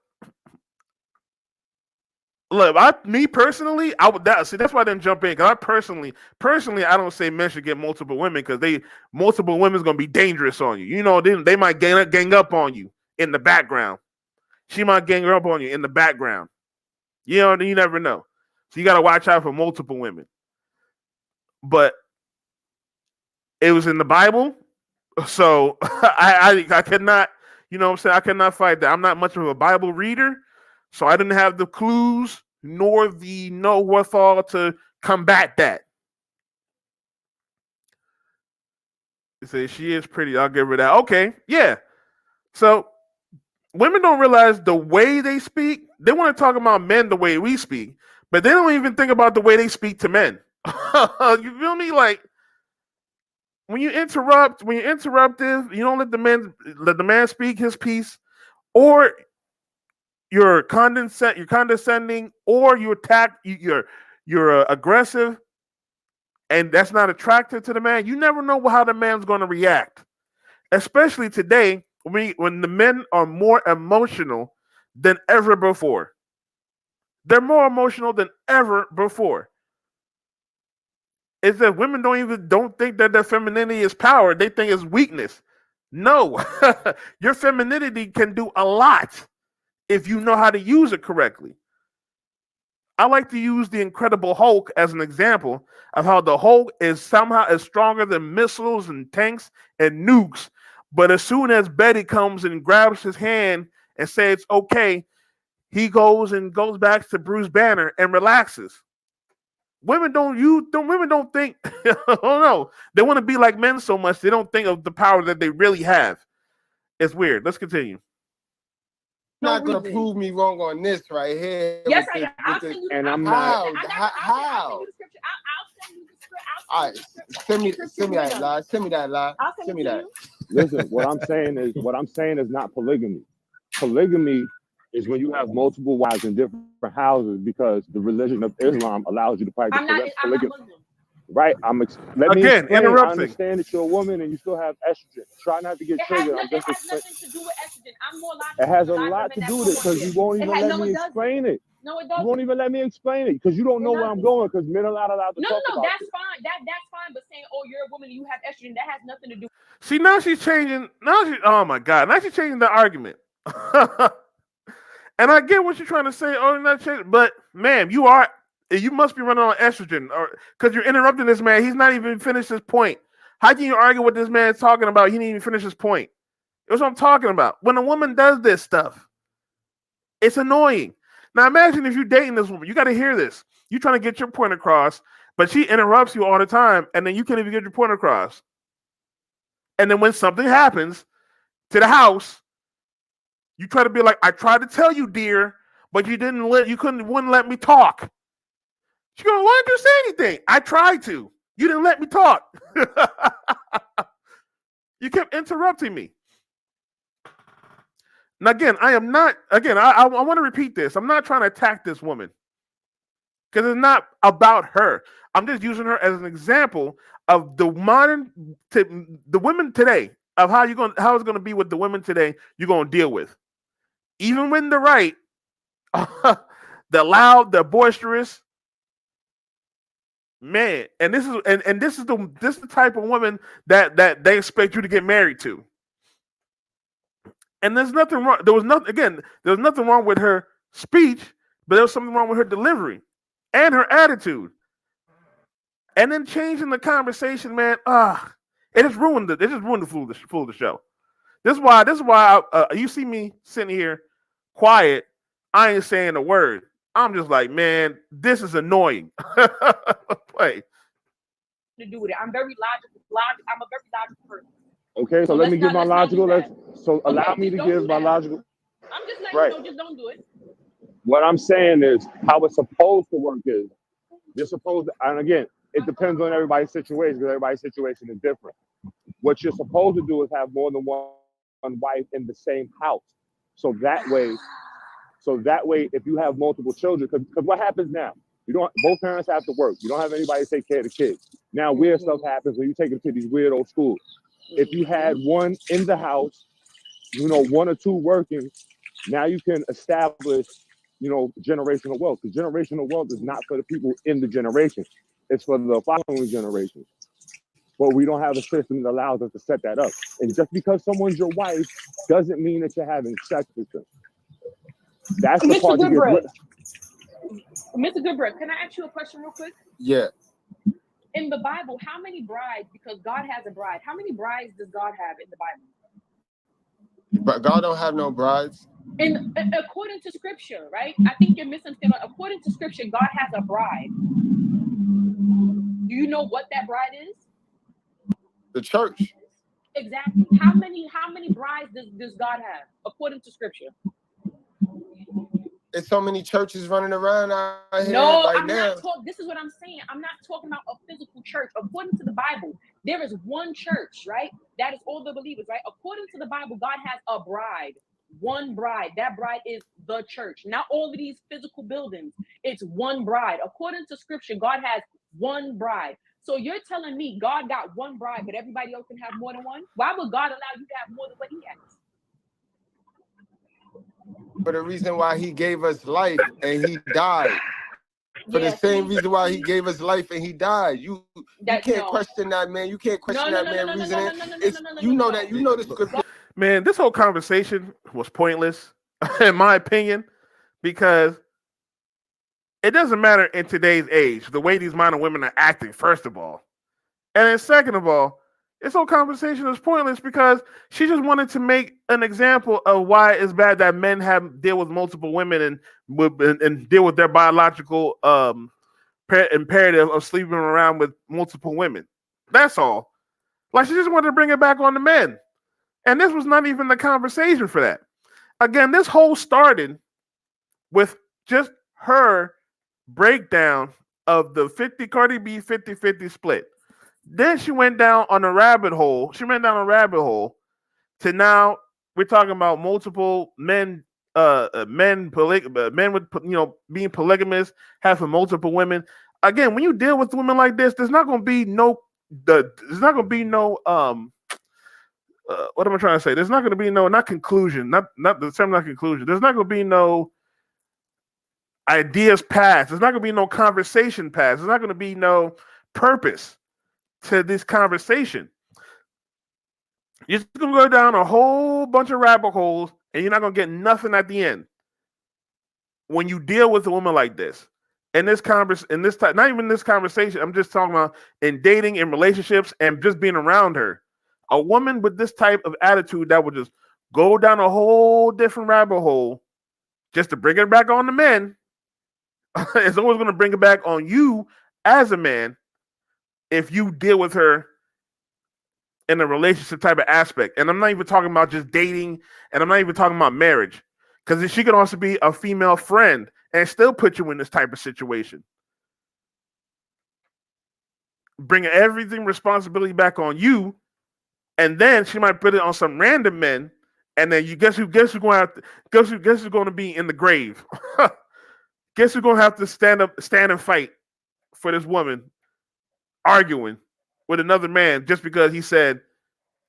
Me personally, I would that's why I didn't jump in. Because I personally, I don't say men should get multiple women because multiple women's gonna be dangerous on you. You know, they might gang up on you in the background. She might gang up on you in the background. You know, you never know. So you gotta watch out for multiple women. But it was in the Bible. So I could not, you know what I'm saying? I could not fight that. I'm not much of a Bible reader, so I didn't have the clues nor the wherewithal to combat that. You say she is pretty, I'll give her that. Okay, yeah. So women don't realize the way they speak. They want to talk about men the way we speak, but they don't even think about the way they speak to men. You feel me? Like, when you're interruptive, you don't let the man speak his piece, or you're condescending, or you attack, you're aggressive, and that's not attractive to the man. You never know how the man's going to react, especially today when the men are more emotional than ever before. They're more emotional than ever before. Is that women don't think that their femininity is power. They think it's weakness. No, your femininity can do a lot if you know how to use it correctly. I like to use the Incredible Hulk as an example of how the Hulk is somehow stronger than missiles and tanks and nukes. But as soon as Betty comes and grabs his hand and says, okay, he goes back to Bruce Banner and relaxes. Women don't think, oh no, they want to be like men so much they don't think of the power that they really have. It's weird. Let's continue. Not gonna prove me wrong on this right here. Yes, I am. And I'm not. How? All right, send me that lie. Send me that. Listen, what I'm saying is not polygamy. Polygamy is when you have multiple wives in different houses because the religion of Islam allows you to practice polygamy. Right? Let me explain. I understand that you're a woman and you still have estrogen. Try not to get triggered. It has nothing to do with estrogen. I'm more logical. It has a lot to do with it because you won't even let me explain it. No, it doesn't. You won't even let me explain it because you don't know where I'm going because men are not allowed to talk about that's fine. That's fine. But saying, oh, you're a woman and you have estrogen, that has nothing to do. See, now she's changing. Oh my God. Now she's changing the argument. And I get what you're trying to say. Oh, not changing. But ma'am, you must be running on estrogen, or because you're interrupting this man. He's not even finished his point. How can you argue what this man's talking about? He didn't even finish his point. That's what I'm talking about. When a woman does this stuff, it's annoying. Now imagine if you're dating this woman. You got to hear this. You're trying to get your point across, but she interrupts you all the time, and then you can't even get your point across. And then when something happens to the house, you try to be like, I tried to tell you, dear, but wouldn't let me talk. She goes, why didn't you say anything? I tried to. You didn't let me talk. You kept interrupting me. Now, again, I want to repeat this. I'm not trying to attack this woman because it's not about her. I'm just using her as an example of the women today, of how it's going to be with the women today you're going to deal with. Even when they're right, the loud, the boisterous, man. And this is the type of woman that they expect you to get married to. And there's nothing wrong. There was nothing wrong with her speech, but there was something wrong with her delivery and her attitude. And then changing the conversation, man. It just ruined the flow of the show. This is why you see me sitting here quiet. I ain't saying a word. I'm just like, man, this is annoying. Play. To do with it. I'm very logical. I'm a very logical person. Okay, so let me give my logical. Allow me to give my logical. I'm just letting you know, just don't do it. What I'm saying is how it's supposed to work is you're supposed to, and again, it depends on everybody's situation because everybody's situation is different. What you're supposed to do is have more than one wife in the same house. So that way, if you have multiple children, because what happens now? Both parents have to work. You don't have anybody to take care of the kids. Now weird stuff happens when you take them to these weird old schools. If you had one in the house, one or two working, now you can establish, generational wealth. Because generational wealth is not for the people in the generation. It's for the following generations. But we don't have a system that allows us to set that up. And just because someone's your wife doesn't mean that you're having sex with them. That's the part that gets Mr. Goodbread, can I ask you a question real quick? Yeah. In the Bible, how many brides, because God has a bride, how many brides does God have in the Bible? But God don't have no brides. And according to scripture, right? I think you're misunderstanding. According to scripture, God has a bride. Do you know what that bride is? The church. Exactly. How many brides does God have according to scripture? There's so many churches running around out here I'm now. not talking. This is what I'm saying. I'm not talking about a physical church. According to the Bible, there is one church, right? That is all the believers, right? According to the Bible, God has a bride, one bride. That bride is the church. Not all of these physical buildings. It's one bride. According to scripture, God has one bride. So you're telling me God got one bride, but everybody else can have more than one? Why would God allow you to have more than what he has? For the reason why he gave us life and he died. For the same reason why he gave us life and he died. You can't question that, man. You can't question that man reasoning. You know the scripture. Man, this whole conversation was pointless, in my opinion, because it doesn't matter in today's age, the way these modern women are acting, first of all. And then second of all, this whole conversation is pointless because she just wanted to make an example of why it's bad that men deal with multiple women and deal with their biological imperative of sleeping around with multiple women. That's all. Like, she just wanted to bring it back on the men. And this was not even the conversation for that. Again, this whole started with just her breakdown of the Cardi B 50-50 split. Then she went down on a rabbit hole. To now we're talking about multiple men, men with being polygamous, having multiple women. Again, when you deal with women like this, there's not going to be no what am I trying to say? There's not going to be not conclusion, not the term, not conclusion. There's not going to be no ideas passed. There's not going to be no conversation passed. There's not going to be no purpose to this conversation. You're just going to go down a whole bunch of rabbit holes and you're not going to get nothing at the end. When you deal with a woman like this, not even this conversation, I'm just talking about in dating, in relationships, and just being around her. A woman with this type of attitude that would just go down a whole different rabbit hole just to bring it back on the men, is always going to bring it back on you as a man if you deal with her in a relationship type of aspect. And I'm not even talking about just dating, and I'm not even talking about marriage, because she can also be a female friend and still put you in this type of situation. Bringing everything responsibility back on you, and then she might put it on some random men, and then you guess who's going to be in the grave? Guess who's going to have to stand and fight for this woman, arguing with another man just because he said,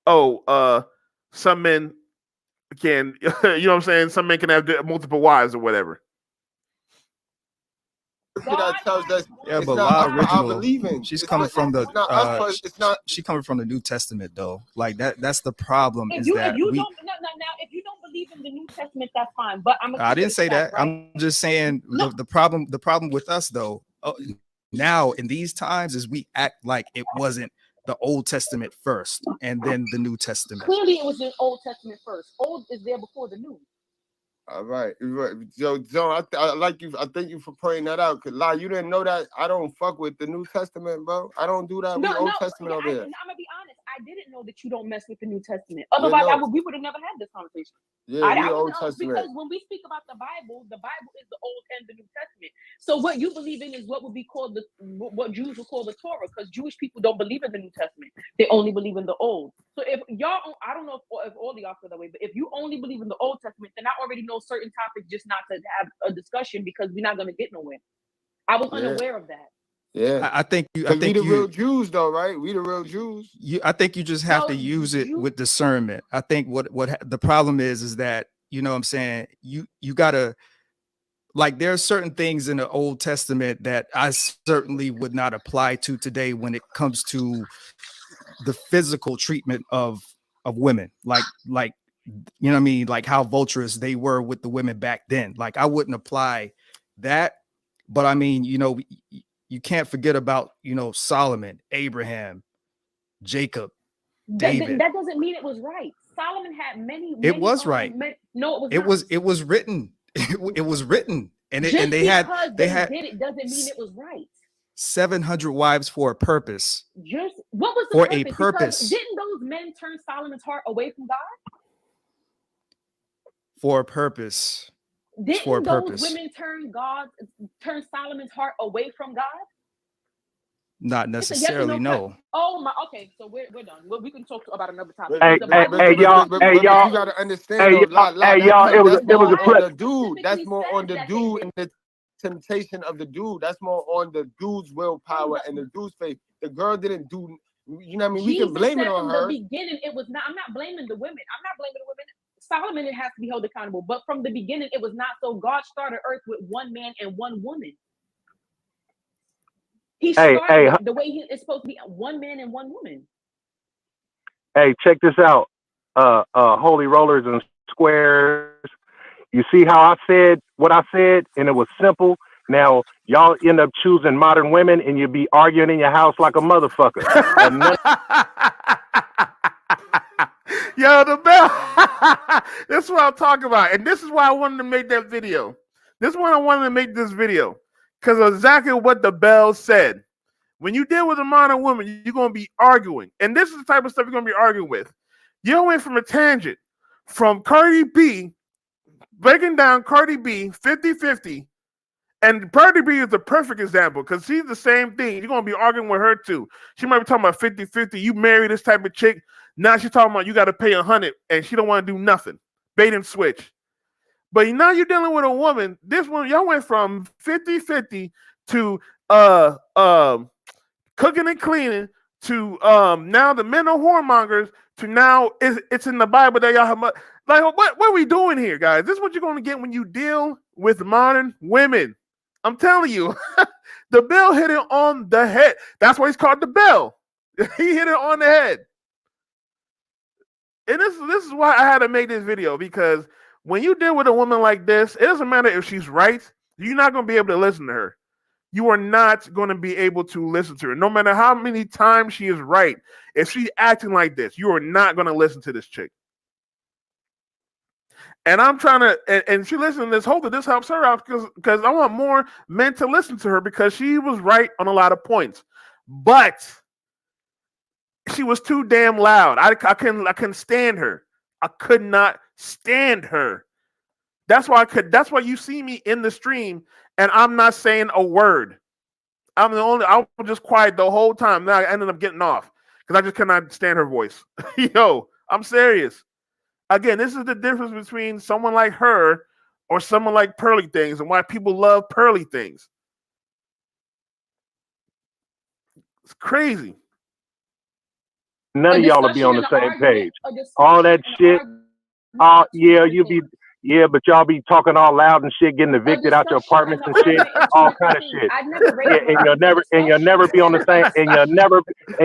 some men can, you know what I'm saying? Some men can have multiple wives or whatever. that tells us Yeah, it's but not La us for our Original, believing. she's It's coming not, from the it's not us for, it's not. she coming from the New Testament though. Like that's the problem If is you that we. don't now if you don't believe in the New Testament, that's fine. But I'm gonna I keep didn't it say a stack, that. right? I'm just saying No. the problem with us though now in these times is we act like it wasn't the Old Testament first and then the New Testament. Clearly, it was the Old Testament first. Old is there before the New. All right, Joe, I like you. I thank you for pointing that out. Cause you didn't know that. I don't fuck with the New Testament, bro. I don't do that. We Old Testament over here. I'm gonna be honest. I didn't know that you don't mess with the New Testament. Otherwise, no. we would have never had this conversation. Yeah, we I Old wasn't- Testament. Because when we speak about the Bible is the Old and the New Testament. So what you believe in is what would be called what Jews would call the Torah, because Jewish people don't believe in the New Testament. They only believe in the Old. So if y'all, I don't know if all of y'all feel that way, but if you only believe in the Old Testament, then I already know certain topics just not to have a discussion because we're not going to get nowhere. I was unaware of that. Yeah, I think you. I think we the real Jews, though, right? We the real Jews. I think you just have to use it with discernment. I think what the problem is that, you know what I'm saying, you gotta, like, there are certain things in the Old Testament that I certainly would not apply to today when it comes to the physical treatment of women, like you know what I mean, like how vulturous they were with the women back then. Like I wouldn't apply that, but I mean, you know, you can't forget about, you know, Solomon, Abraham, Jacob, David. That doesn't mean it was right. Solomon had many. It was right. No, it was. It was written. It was written, and they had did it doesn't mean it was right. 700 wives for a purpose. Just what was the for purpose? a purpose? Because didn't those men turn Solomon's heart away from God? For a purpose. Didn't for a those purpose. women turn Solomon's heart away from God? Not necessarily, no. Oh my. Okay, so we're done. We can talk about another topic. Hey, y'all. You gotta understand. It was a clip. The dude. That's more on the dude and the temptation of the dude. That's more on the dude's willpower and the dude's faith. The girl didn't do. You know what I mean? We can blame it on her. From the beginning, it was not. I'm not blaming the women. I'm not blaming the women. Solomon, it has to be held accountable. But from the beginning, it was not so. God started earth with one man and one woman. He started the way it's supposed to be, one man and one woman. Hey, check this out. Holy rollers and squares. You see how I said what I said, and it was simple. Now y'all end up choosing modern women, and you be arguing in your house like a motherfucker. Yo, the bell. This is what I'm talking about, and this is why I wanted to make that video. This is why I wanted to make this video, because of exactly what the bell said. When you deal with a modern woman, you're gonna be arguing, and this is the type of stuff you're gonna be arguing with. You went from a tangent from Cardi B, breaking down Cardi B 50-50. And Cardi B is the perfect example because she's the same thing. You're going to be arguing with her too. She might be talking about 50-50. You marry this type of chick. Now she's talking about you got to pay 100 and she don't want to do nothing. Bait and switch. But now you're dealing with a woman. This one, y'all went from 50-50 to cooking and cleaning to now the men are whoremongers to now it's in the Bible that y'all have like what are we doing here, guys? This is what you're going to get when you deal with modern women. I'm telling you, the bell hit it on the head. That's why he's called the bell. He hit it on the head. And this is why I had to make this video, because when you deal with a woman like this, it doesn't matter if she's right. You're not going to be able to listen to her. You are not going to be able to listen to her. No matter how many times she is right, if she's acting like this, you are not going to listen to this chick. And I'm trying to, and she listened to this. Hopefully this helps her out because I want more men to listen to her because she was right on a lot of points. But she was too damn loud. I couldn't stand her. I could not stand her. That's why you see me in the stream and I'm not saying a word. I was just quiet the whole time. Now I ended up getting off because I just could not stand her voice. Yo, I'm serious. Again, this is the difference between someone like her or someone like Pearly Things and why people love Pearly Things. It's crazy. None of y'all will be on the same page. All that shit. Yeah, you be Yeah, but y'all be talking all loud and shit, getting evicted out your apartments and shit, all kind of shit. Yeah, and you'll never be on the same, and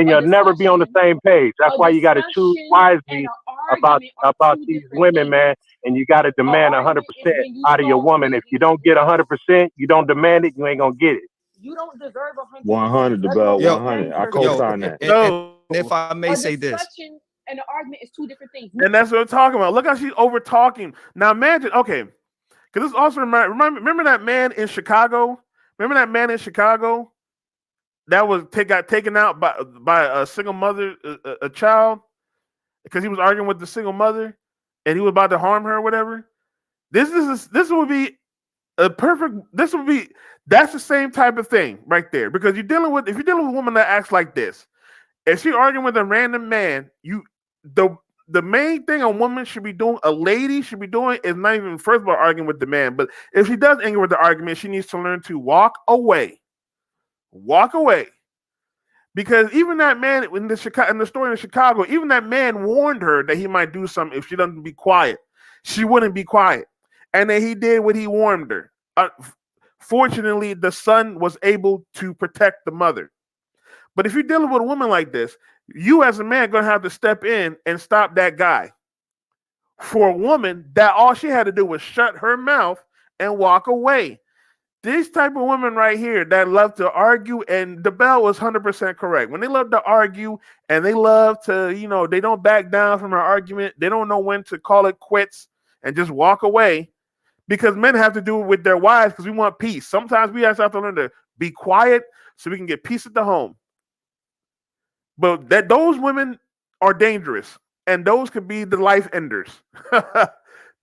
you'll never be on the same page. That's why you got to choose wisely about these women, man. And you got to demand 100% out of your woman. If you don't get 100%, you don't demand it, you ain't gonna get it. You don't deserve 100%. 100, the bell, 100. I co-sign that. And if I may say this, and the argument is two different things. And that's what I'm talking about. Look how she's over talking. Now imagine, okay, because this also remember that man in Chicago? Remember that man in Chicago that got taken out by a single mother, a child, because he was arguing with the single mother and he was about to harm her or whatever. This would be that's the same type of thing right there. Because if you're dealing with a woman that acts like this, if she's arguing with a random man, the main thing a woman should be doing, a lady should be doing, is not even first of all arguing with the man. But if she does anger with the argument, she needs to learn to walk away. Walk away. Because even that man in the story in Chicago, even that man warned her that he might do something if she doesn't be quiet. She wouldn't be quiet. And then he did what he warned her. Fortunately, the son was able to protect the mother. But if you're dealing with a woman like this, you as a man are going to have to step in and stop that guy. For a woman, that all she had to do was shut her mouth and walk away. These type of women right here that love to argue, and the bell was 100% correct. When they love to argue and they love to, they don't back down from an argument. They don't know when to call it quits and just walk away, because men have to do it with their wives because we want peace. Sometimes we have to learn to be quiet so we can get peace at the home. But those women are dangerous, and those could be the life enders.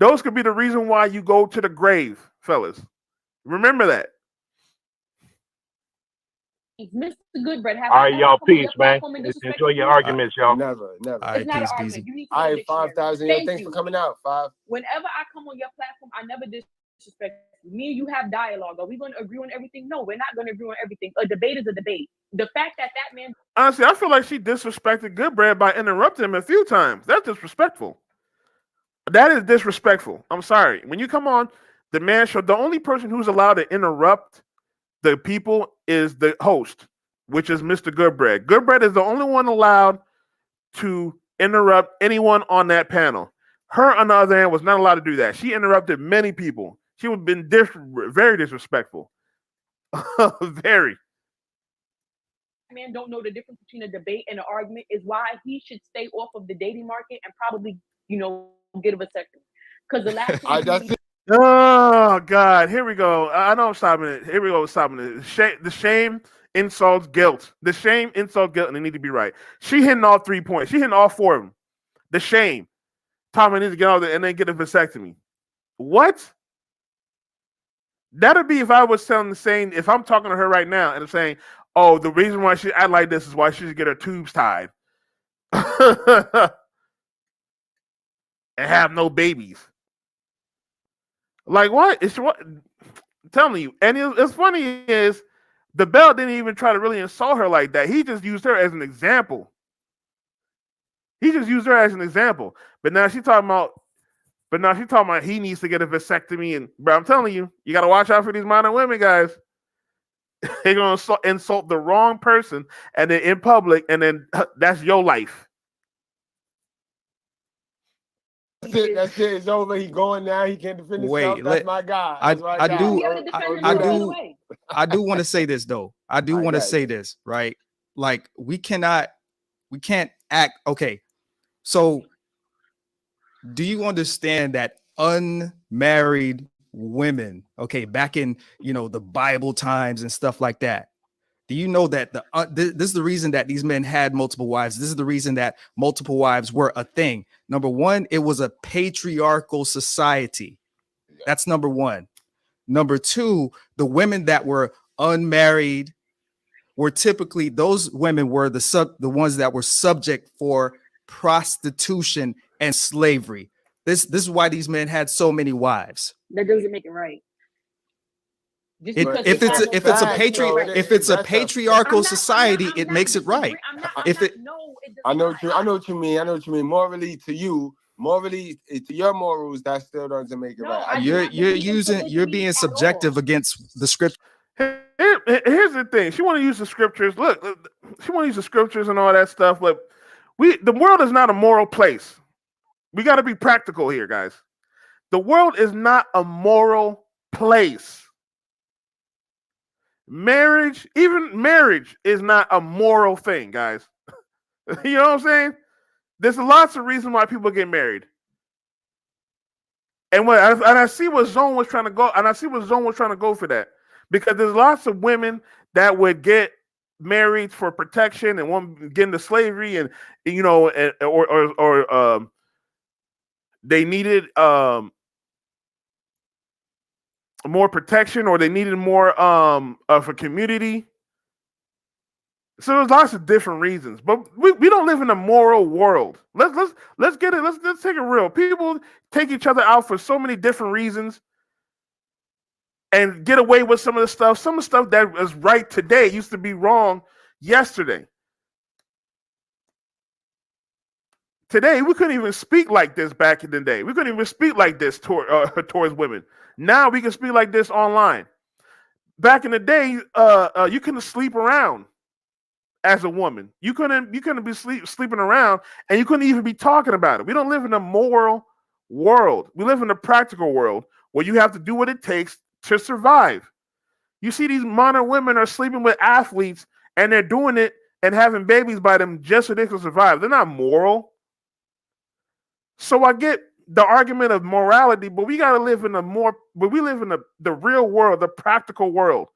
Those could be the reason why you go to the grave, fellas. Remember that. Mr. Goodbread, all right, y'all, peace, man. Enjoy your arguments, y'all. Never. All right, peace, Beezy. All right, 5,000. Thanks for coming out, 5. Whenever I come on your platform, I never disrespect you. Me and you have dialogue. Are we going to agree on everything? No, we're not going to agree on everything. A debate is a debate. The fact that man... Honestly, I feel like she disrespected Goodbread by interrupting him a few times. That's disrespectful. That is disrespectful. I'm sorry. When you come on the man show, the only person who's allowed to interrupt the people is the host, which is Mr. Goodbread. Goodbread is the only one allowed to interrupt anyone on that panel. Her, on the other hand, was not allowed to do that. She interrupted many people. She would have been very disrespectful. Very. Man don't know the difference between a debate and an argument is why he should stay off of the dating market and probably, get a vasectomy. Because the last thing oh God, here we go. I know I'm stopping it. Here we go, stopping it. The shame, insults, guilt. The shame, insult, guilt, and they need to be right. She hitting all 3 points. She hitting all 4 of them. The shame. Tommy needs to get out there and then get a vasectomy. What? That'd be if I was saying, if I'm talking to her right now and I'm saying, oh, the reason why she act like this is why she should get her tubes tied. And have no babies. Like what? It's what I'm telling you. And it's funny is the bell didn't even try to really insult her like that. He just used her as an example. But now she's talking about he needs to get a vasectomy. And bro, I'm telling you, you gotta watch out for these modern women, guys. They're gonna insult the wrong person and then in public, and then that's your life. That shit is over. He going now. He can't defend himself. That's my guy. I do want to say this though. I do want to say this, right? Like we can't act okay. So do you understand that unmarried women, okay, back in the Bible times and stuff like that, do you know that this is the reason that these men had multiple wives? This is the reason that multiple wives were a thing. Number one, it was a patriarchal society. That's number one. Number two, the women that were unmarried were typically, those women were the ones that were subject for prostitution and slavery. This is why these men had so many wives. That doesn't make it right. If it's a patriarchal society, it makes it right. I know what you mean. Morally, to you, Morally, it's your morals that still doesn't make it right. You're being subjective against the scripture. Here's the thing. She want to use the scriptures. Look, she want to use the scriptures and all that stuff. Look, the world is not a moral place. We got to be practical here, guys. The world is not a moral place. Even marriage is not a moral thing, guys. You know what I'm saying? There's lots of reasons why people get married. And I see what Zone was trying to go, and I see what Zone was trying to go for that. Because there's lots of women that would get married for protection and want get into slavery, and you know, or they needed more protection, or they needed more of a community. So there's lots of different reasons, but we don't live in a moral world. Let's get it. Let's take it real. People take each other out for so many different reasons and get away with some of the stuff. Some of the stuff that is right today used to be wrong yesterday. Today, we couldn't even speak like this back in the day. We couldn't even speak like this towards women. Now we can speak like this online. Back in the day, you couldn't sleep around as a woman. You couldn't be sleeping around, and you couldn't even be talking about it. We don't live in a moral world. We live in a practical world where you have to do what it takes to survive. You see, these modern women are sleeping with athletes, and they're doing it and having babies by them just so they can survive. They're not moral. So I get the argument of morality, but we gotta live in we live in the real world, the practical world.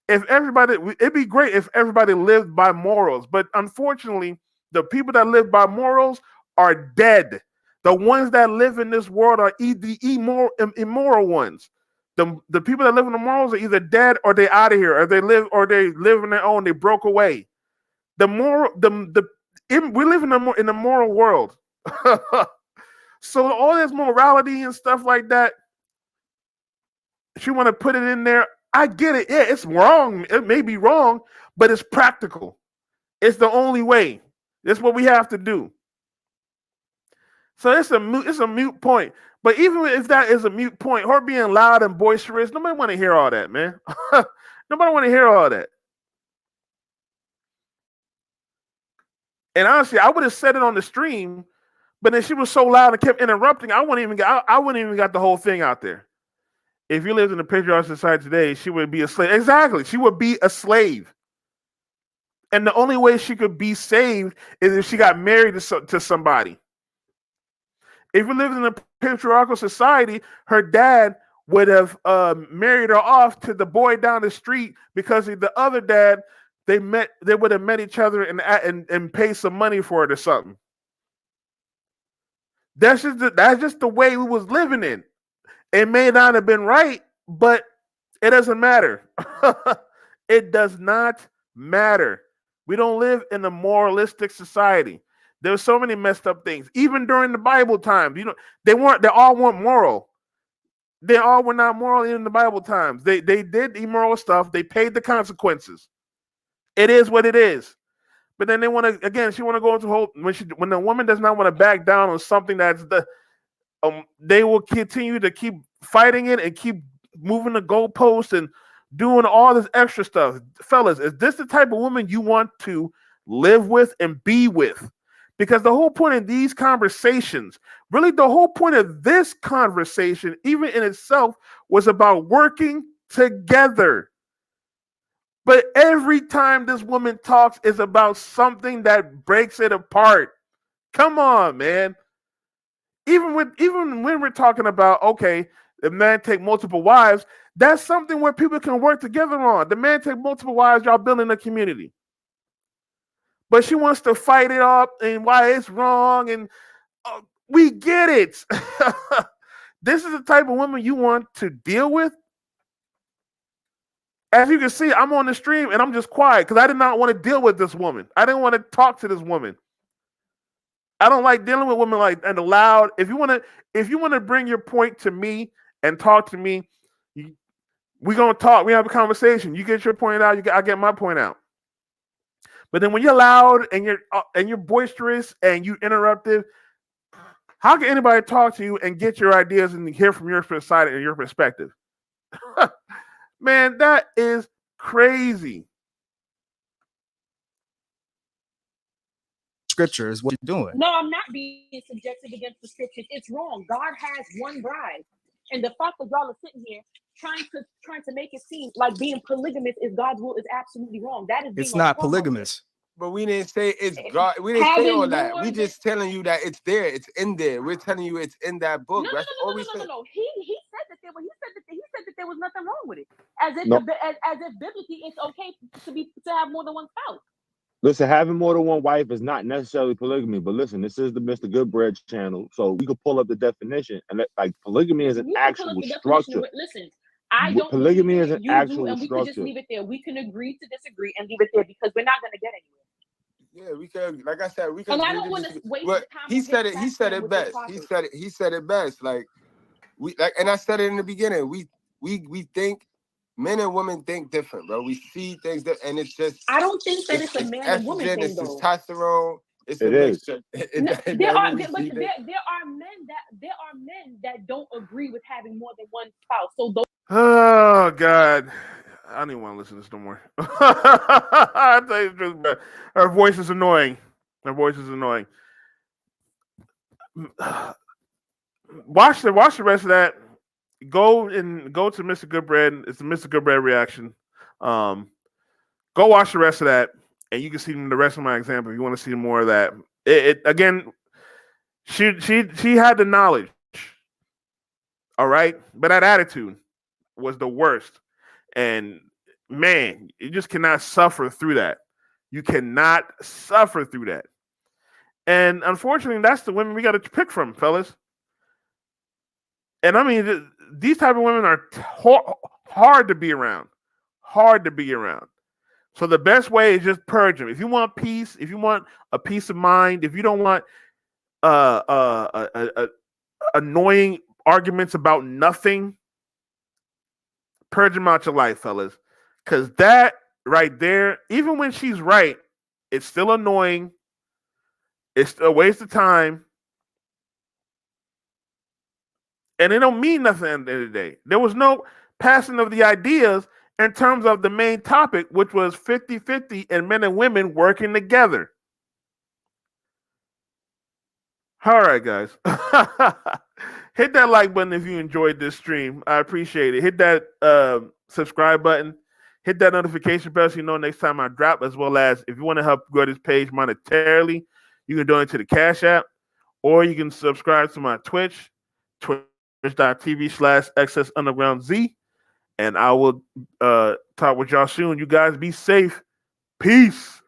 It'd be great if everybody lived by morals, but unfortunately, the people that live by morals are dead. The ones that live in this world are the immoral ones. The people that live in the morals are either dead or they out of here, or they live on their own. They broke away. We live in a moral world. So all this morality and stuff like that, she want to put it in there. I get it. Yeah, it's wrong. It may be wrong, but it's practical. It's the only way. It's what we have to do. So it's a mute point. But even if that is a mute point, her being loud and boisterous, nobody want to hear all that, man. Nobody want to hear all that. And honestly, I would have said it on the stream, but then she was so loud and kept interrupting. I wouldn't even got the whole thing out there. If you lived in a patriarchal society today, she would be a slave. Exactly. She would be a slave. And the only way she could be saved is if she got married to somebody. If you lived in a patriarchal society, her dad would have married her off to the boy down the street, because the other dad, they would have met each other and paid some money for it or something. That's just the way we was living in. It may not have been right, but it doesn't matter. It does not matter. We don't live in a moralistic society. There's so many messed up things. Even during the Bible times, they all weren't moral. They all were not moral in the Bible times. They did immoral stuff. They paid the consequences. It is what it is. But then she want to go into when the woman does not want to back down on something that's they will continue to keep fighting it and keep moving the goalposts and doing all this extra stuff. Fellas, is this the type of woman you want to live with and be with? Because the whole point of these conversations, really the whole point of this conversation, even in itself, was about working together. But every time this woman talks, is about something that breaks it apart. Come on, man. Even when we're talking about, okay, the man take multiple wives, that's something where people can work together on. The man take multiple wives, y'all building a community. But she wants to fight it up and why it's wrong, and we get it. This is the type of woman you want to deal with. As you can see, I'm on the stream and I'm just quiet because I did not want to deal with this woman. I didn't want to talk to this woman. I don't like dealing with women like and loud. If you want to bring your point to me and talk to me, we're gonna talk. We have a conversation. You get your point out. I get my point out. But then when you're loud and you're boisterous and you interruptive, How can anybody talk to you and get your ideas and hear from your side and your perspective? Man, that is crazy. Scripture is what you're doing. No, I'm not being subjective against the scriptures. It's wrong. God has one bride, and the fact that y'all are sitting here trying to make it seem like being polygamous is God's will is absolutely wrong. That is being It's not polygamous. But we didn't say it's God. We didn't say all that. We just telling you that it's there. It's in there. We're telling you it's in that book. No. He said that there was. He said that there was nothing wrong with it. As if as if biblically it's okay to have more than one spouse. Listen, having more than one wife is not necessarily polygamy, but listen, this is the Mr. Goodbread channel, so we could pull up the definition, and like polygamy is an actual structure. Listen, I don't. Polygamy is an actual and we structure. can just leave it there. We can agree to disagree and leave it there because we're not going to get anywhere. Yeah, we can. Like I said, we can. And I don't want to waste time. He said it. He said it best. He said it best. Like and I said it in the beginning. We think. Men and women think different, bro. We see things that, and it's just. I don't think that it's a man and woman thing, it's though. Testosterone. It's a mixture. There are men that don't agree with having more than one spouse. So those. Oh God, I don't even want to listen to this no more. I tell you the truth, but her voice is annoying. Her voice is annoying. Watch the rest of that. Go to Mr. Goodbread. It's the Mr. Goodbread reaction. Go watch the rest of that, and you can see the rest of my example if you want to see more of that. Again, she had the knowledge, all right, but that attitude was the worst. And man, you just cannot suffer through that. You cannot suffer through that. And unfortunately, that's the women we got to pick from, fellas. And I mean, these type of women are hard to be around. Hard to be around. So the best way is just purge them. If you want peace, if you want a peace of mind, if you don't want annoying arguments about nothing, purge them out your life, fellas. Because that right there, even when she's right, it's still annoying. It's a waste of time. And it don't mean nothing at the end of the day. There was no passing of the ideas in terms of the main topic, which was 50-50 and men and women working together. All right, guys. Hit that like button if you enjoyed this stream. I appreciate it. Hit that subscribe button. Hit that notification bell so you know next time I drop, as well as if you want to help grow this page monetarily, you can donate to the Cash App, or you can subscribe to my Twitch twitch.tv/XSUndergroundZ, and I will talk with y'all soon. You guys be safe. Peace.